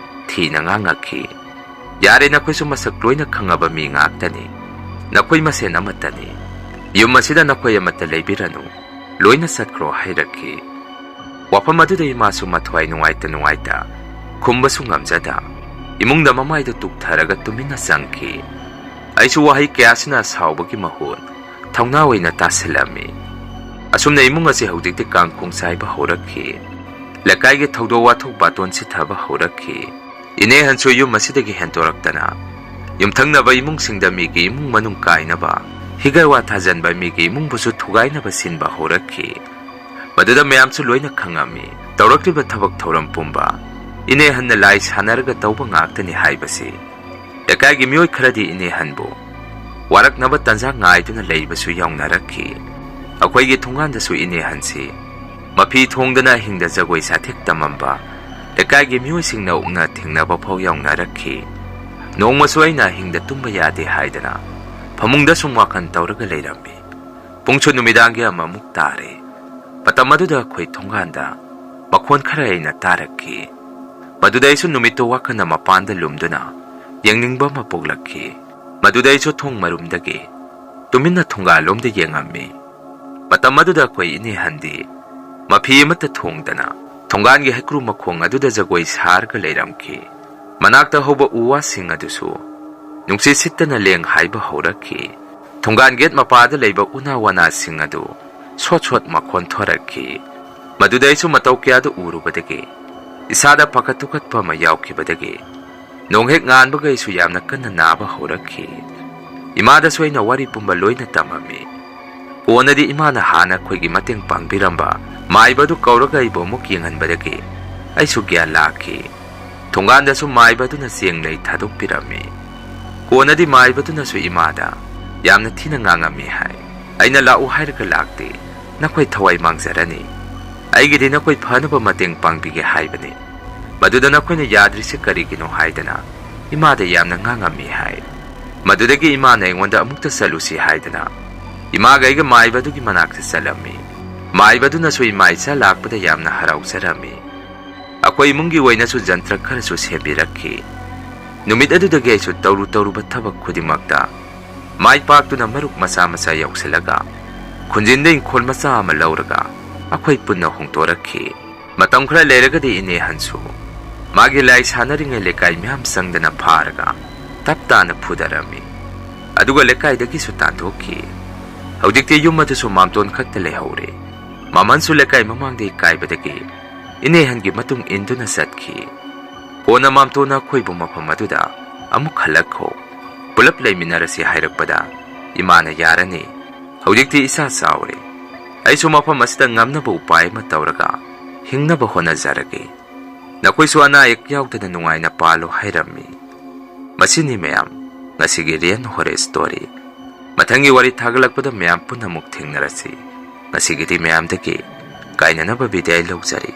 ꯊꯤꯅ ꯉꯥꯡꯉꯛꯈꯤ. ꯌꯥꯔꯦ, ꯅꯈꯣꯏꯁꯨ ꯃꯁꯛ ꯂꯣꯏꯅ ꯈꯪꯉꯕ ꯃꯤ ꯉꯥꯛꯇꯅꯤ. ꯅꯈꯣꯏ ꯃꯁꯦꯟ ꯑꯃꯠꯇꯅꯤ. ꯌꯨꯝ ꯑꯁꯤꯗ ꯅꯈꯣꯏ ꯑꯃꯠꯇ ꯂꯩꯕꯤꯔꯅꯨ, ꯂꯣꯏꯅ ꯆꯠꯈ꯭ꯔꯣ ꯍꯥꯏꯔꯛꯈꯤ. ꯋꯥꯐꯝ ꯑꯗꯨꯗ ꯏꯃꯥꯁꯨ ꯃꯊ꯭ꯋꯥꯏ ꯅꯨꯡꯉꯥꯏꯇ ꯈꯨꯝꯕꯁꯨ ꯉꯝꯖꯗ ꯏꯃꯨꯡꯗ ꯃꯃꯥꯏꯗꯨ ꯇꯨꯛꯊꯔꯒ ꯇꯨꯃꯤꯟꯅ ꯆꯪꯈꯤ. ꯑꯩꯁꯨ ꯋꯥꯍꯩ ꯀꯌꯥꯁꯤꯅ ꯁꯥꯎꯕꯒꯤ ꯃꯍꯨꯠ ꯊꯧꯅꯥ ꯑꯣꯏꯅ ꯇꯥꯁꯤꯜꯂꯝꯃꯤ. ꯑꯁꯨꯝꯅ ꯏꯃꯨꯡ ꯑꯁꯤ ꯍꯧꯖꯤꯛꯇꯤ ꯀꯥꯡꯈꯣꯡ ꯆꯥꯏꯕ ꯍꯧꯔꯛꯈꯤ. ꯂꯩꯀꯥꯏꯒꯤ ꯊꯧꯗꯣꯛ ꯋꯥꯊꯣꯛ ꯕꯥꯇꯣꯟ ꯁꯤꯊꯕ ꯍꯧꯔꯛꯈꯤ. ꯏꯅꯦꯍꯟꯁꯨ ꯌꯨꯝ ꯑꯁꯤꯗꯒꯤ ꯍꯦꯟꯗꯣꯔꯛꯇꯅ ꯌꯨꯝꯊꯪꯅꯕ ꯏꯃꯨꯡꯁꯤꯡꯗ ꯃꯤꯒꯤ ꯏꯃꯨꯡ ꯃꯅꯨꯡ ꯀꯥꯏꯅꯕ, ꯍꯤꯒꯔꯋꯥ ꯊꯥꯖꯟꯕ, ꯃꯤꯒꯤ ꯏꯃꯨꯡꯕꯨꯁꯨ ꯊꯨꯒꯥꯏꯅꯕ ꯁꯤꯟꯕ ꯍꯧꯔꯛꯈꯤ. ꯃꯗꯨꯗ ꯃꯌꯥꯝꯁꯨ ꯂꯣꯏꯅ ꯈꯪꯉꯝꯃꯤ. ꯇꯧꯔꯛꯂꯤꯕ ꯊꯕꯛ ꯊꯧꯔꯝ ꯄꯨꯝꯕ ꯏꯅꯦꯍꯟꯅ ꯂꯥꯏ ꯁꯥꯟꯅꯔꯒ ꯇꯧꯕ ꯉꯥꯛꯇꯅꯤ ꯍꯥꯏꯕꯁꯤ. ꯂꯩꯀꯥꯏꯒꯤ ꯃꯤꯑꯣꯏ ꯈꯔꯗꯤ ꯏꯅꯦꯍꯟꯕꯨ ꯋꯥꯔꯛꯅꯕ ꯇꯟꯖꯥ ꯉꯥꯏꯗꯨꯅ ꯂꯩꯕꯁꯨ ꯌꯥꯎꯅꯔꯛꯈꯤ. ꯑꯩꯈꯣꯏꯒꯤ ꯊꯣꯡꯒꯥꯟꯗꯁꯨ ꯏꯅꯦꯍꯟꯁꯤ ꯃꯐꯤ ꯊꯣꯡꯗꯅ ꯑꯍꯤꯡꯗ ꯖꯒꯣꯏ ꯁꯥꯊꯦꯛ ꯇꯝꯃꯝꯕ ꯂꯩꯀꯥꯏꯒꯤ ꯃꯤꯑꯣꯏꯁꯤꯡꯅ ꯎꯛꯅ ꯊꯦꯡꯅꯕ ꯐꯥꯎ ꯌꯥꯎꯅꯔꯛꯈꯤ. ꯅꯣꯡꯃꯁꯨ ꯑꯩꯅ ꯑꯍꯤꯡꯗ ꯇꯨꯝꯕ ꯌꯥꯗꯦ ꯍꯥꯏꯗꯅ ꯐꯃꯨꯡꯗ ꯁꯨꯝ ꯋꯥꯈꯜ ꯇꯧꯔꯒ ꯂꯩꯔꯝꯃꯤ. ꯄꯨꯡꯁꯨ ꯅꯨꯃꯤꯗꯥꯡꯒꯤ ꯑꯃꯃꯨꯛ ꯇꯥꯔꯦ. ꯃꯇꯝ ꯑꯗꯨꯗ ꯑꯩꯈꯣꯏ ꯊꯣꯡꯒꯥꯟꯗ ꯃꯈꯣꯟ ꯈꯔ ꯑꯩꯅ ꯇꯥꯔꯛꯈꯤ. ꯃꯗꯨꯗ ꯑꯩꯁꯨ ꯅꯨꯃꯤꯠꯇꯨ ꯋꯥꯈꯜꯅ ꯃꯄꯥꯟꯗ ꯂꯨꯝꯗꯨꯅ ꯌꯦꯡꯅꯤꯡꯕ ꯑꯃ ꯄꯣꯛꯂꯛꯈꯤ. ꯃꯗꯨꯗ ꯑꯩꯁꯨ ꯊꯣꯡ ꯃꯔꯨꯝꯗꯒꯤ ꯇꯨꯃꯤꯟꯅ ꯊꯣꯡꯒꯥꯜꯂꯣꯝꯗ ꯌꯦꯡꯉꯝꯃꯤ. ꯃꯇꯝ ꯑꯗꯨꯗ ꯑꯩꯈꯣꯏ ꯏꯅꯦꯍꯟꯗꯤ ꯃꯐꯤ ꯑꯃꯠꯇ ꯊꯣꯡꯗꯅ ꯊꯣꯡꯒꯥꯟꯒꯤ ꯍꯩꯀ꯭ꯔꯨ ꯃꯈꯣꯡ ꯑꯗꯨꯗ ꯖꯒꯣꯏ ꯁꯥꯔꯒ ꯂꯩꯔꯝꯈꯤ. ꯃꯅꯥꯛꯇ ꯍꯧꯕ ꯎ ꯋꯥꯁꯤꯡ ꯑꯗꯨꯁꯨ ꯅꯨꯡꯁꯤꯠ ꯁꯤꯠꯇꯅ ꯂꯦꯡ ꯍꯥꯏꯕ ꯍꯧꯔꯛꯈꯤ. ꯊꯣꯡꯒꯥꯟ ꯒꯦꯠ ꯃꯄꯥꯗ ꯂꯩꯕ ꯎꯅꯥ ꯋꯥꯅꯥꯁꯤꯡ ꯑꯗꯨ ꯁꯣꯠ ꯁꯣꯠ ꯃꯈꯣꯟ ꯊꯣꯔꯛꯈꯤ. ꯃꯗꯨꯗ ꯑꯩꯁꯨ ꯃꯇꯧ ꯀꯌꯥꯗ ꯎꯔꯨꯕꯗꯒꯤ ꯏꯁꯥꯗ ꯄꯥꯈꯠ ꯇꯨꯀꯠꯄ ꯑꯃ ꯌꯥꯎꯈꯤꯕꯗꯒꯤ ꯅꯣꯡ ꯍꯦꯛ ꯉꯥꯟꯕꯒ ꯑꯩꯁꯨ ꯌꯥꯝꯅ ꯀꯟꯅ ꯅꯥꯕ ꯍꯧꯔꯛꯈꯤ. ꯏꯃꯥꯗꯁꯨ ꯑꯩꯅ ꯋꯥꯔꯤ ꯄꯨꯝꯕ ꯂꯣꯏꯅ ꯇꯝꯃꯝꯃꯤ. ꯀꯣꯟꯅꯗꯤ ꯏꯃꯥꯅ ꯍꯥꯟꯅ ꯑꯩꯈꯣꯏꯒꯤ ꯃꯇꯦꯡ ꯄꯥꯡꯕꯤꯔꯝꯕ ꯃꯥꯏꯕ ꯑꯗꯨ ꯀꯧꯔꯒ ꯑꯩꯕꯨ ꯑꯃꯨꯛ ꯌꯦꯡꯍꯟꯕꯗꯒꯤ ꯑꯩꯁꯨ ꯒ꯭ꯌꯥꯟ ꯂꯥꯛꯈꯤ. ꯊꯣꯡꯒꯥꯟꯗꯁꯨ ꯃꯥꯏꯕ ꯑꯗꯨꯅ ꯆꯦꯡ ꯂꯩ ꯊꯥꯗꯣꯛꯄꯤꯔꯝꯃꯤ. ꯀꯣꯟꯅꯗꯤ ꯃꯥꯏꯕꯗꯨꯅꯁꯨ ꯏꯃꯥꯗ ꯌꯥꯝꯅ ꯊꯤꯅ ꯉꯥꯡꯉꯝꯃꯤ ꯍꯥꯏ. ꯑꯩꯅ ꯂꯥꯛꯎ ꯍꯥꯏꯔꯒ ꯂꯥꯛꯇꯦ, ꯅꯈꯣꯏ ꯊꯋꯥꯏ ꯃꯥꯡꯖꯔꯅꯤ, ꯑꯩꯒꯤꯗꯤ ꯅꯈꯣꯏ ꯐꯅꯕ ꯃꯇꯦꯡ ꯄꯥꯡꯕꯤꯒꯦ ꯍꯥꯏꯕꯅꯤ. ꯃꯗꯨꯗ ꯅꯈꯣꯏꯅ ꯌꯥꯗ꯭ꯔꯤꯁꯦ ꯀꯔꯤꯒꯤꯅꯣ ꯍꯥꯏꯗꯅ ꯏꯃꯥꯗ ꯌꯥꯝꯅ ꯉꯥꯡꯉꯝꯃꯤ ꯍꯥꯏ. ꯃꯗꯨꯗꯒꯤ ꯏꯃꯥꯅ ꯑꯩꯉꯣꯟꯗ ꯑꯃꯨꯛꯇ ꯆꯠꯂꯨꯁꯤ ꯍꯥꯏꯗꯅ ꯏꯃꯥꯒ ꯑꯩꯒ ꯃꯥꯏꯕ ꯑꯗꯨꯒꯤ ꯃꯅꯥꯛꯇ ꯆꯠꯂꯝꯃꯤ. ꯃꯥꯏꯕꯗꯨꯅꯁꯨ ꯏꯃꯥ ꯏꯆꯥ ꯂꯥꯛꯄꯗ ꯌꯥꯝꯅ ꯍꯔꯥꯎꯖꯔꯝꯃꯤ. ꯑꯩꯈꯣই ꯏꯃꯨꯡꯒꯤ ꯑꯣꯏꯅꯁꯨ ꯖꯟꯇ꯭ꯔ ꯈꯔꯁꯨ ꯁꯦꯝꯕꯤꯔꯛꯈꯤ. ꯅꯨꯃꯤꯠ ꯑꯗꯨꯗꯒꯤ ꯑꯩꯁꯨ ꯇꯧꯔꯨꯕ ꯊꯕꯛ ꯈꯨꯗꯤꯡꯃꯛꯇ ꯃꯥꯏ ꯄꯥꯛꯇꯨꯅ ꯃꯔꯨꯞ ꯃꯆꯥ ꯃꯆꯥ ꯌꯧꯁꯤꯜꯂꯒ ꯈꯨꯟꯖꯤꯟꯗ ꯏꯪꯈꯣꯜ ꯃꯆꯥ ꯑꯃ ꯂꯧꯔꯒ ꯑꯩꯈꯣꯏ ꯄꯨꯟꯅ ꯍꯣꯡꯗꯣꯔꯛꯈꯤ. ꯃꯇꯝ ꯈꯔ ꯂꯩꯔꯒꯗꯤ ꯏꯅꯦꯍꯟꯁꯨ ꯃꯥꯒꯤ ꯂꯥꯏ ꯁꯥꯟꯅꯔꯤꯉꯩ ꯂꯩꯀꯥꯏ ꯃꯌꯥꯝ ꯆꯪꯗꯅ ꯐꯥꯔꯒ ꯇꯞ ꯇꯥꯅ ꯐꯨꯗꯔꯝꯃꯤ. ꯑꯗꯨꯒ ꯂꯩꯀꯥꯏꯗꯒꯤꯁꯨ ꯇꯥꯟꯊꯣꯛꯈꯤ. ꯍꯧꯖꯤꯛꯇꯤ ꯌꯨꯝ ꯑꯗꯨꯁꯨ ꯃꯥꯝꯇꯣꯟ ꯈꯛꯇ ꯂꯩꯍꯧꯔꯦ. ꯃꯃꯟꯁꯨ ꯂꯩꯀꯥꯏ ꯃꯃꯥꯡꯗ ꯏꯀꯥꯏꯕꯗꯒꯤ ꯏꯅꯦꯍꯟꯒꯤ ꯃꯇꯨꯡ ꯏꯟꯗꯨꯅ ꯆꯠꯈꯤ. ꯀꯣꯟꯅ ꯃꯥꯝꯇꯣꯟꯅ ꯑꯩꯈꯣꯏꯕꯨ ꯃꯐꯝ ꯑꯗꯨꯗ ꯑꯃꯨꯛ ꯍꯜꯂꯛꯈꯣ, ꯄꯨꯂꯞ ꯂꯩꯃꯤꯟꯅꯔꯁꯤ ꯍꯥꯏꯔꯛꯄꯗ ꯏꯃꯥꯅ ꯌꯥꯔꯅꯤ, ꯍꯧꯖꯤꯛꯇꯤ ꯏꯆꯥ ꯆꯥꯎꯔꯦ, ꯑꯩꯁꯨ ꯃꯐꯝ ꯑꯁꯤꯗ ꯉꯝꯅꯕ ꯎꯄꯥꯏ ꯑꯃ ꯇꯧꯔꯒ ꯍꯤꯡꯅꯕ ꯍꯣꯠꯅꯖꯔꯒꯦ, ꯅꯈꯣꯏꯁꯨ ꯑꯅꯥ ꯑꯌꯦꯛ ꯌꯥꯎꯗꯅ ꯅꯨꯡꯉꯥꯏꯅ ꯄꯥꯜꯂꯣ ꯍꯥꯏꯔꯝꯃꯤ. ꯃꯁꯤꯅꯤ ꯃꯌꯥꯝ ꯉꯁꯤꯒꯤ ꯔꯤꯌꯟ ꯍꯣꯔꯔ ꯁ꯭ꯇꯣꯔꯤ. ꯃꯊꯪꯒꯤ ꯋꯥꯔꯤ ꯊꯥꯒꯠꯂꯛꯄꯗ ꯃꯌꯥꯝ ꯄꯨꯟꯅ ꯑꯃꯨꯛ ꯊꯦꯡꯅꯔꯁꯤ. ꯉꯁꯤꯒꯤꯗꯤ ꯃꯌꯥꯝꯗꯒꯤ ꯀꯥꯏꯅꯅꯕ ꯕꯤꯗꯥꯏ ꯂꯧꯖꯔꯤ.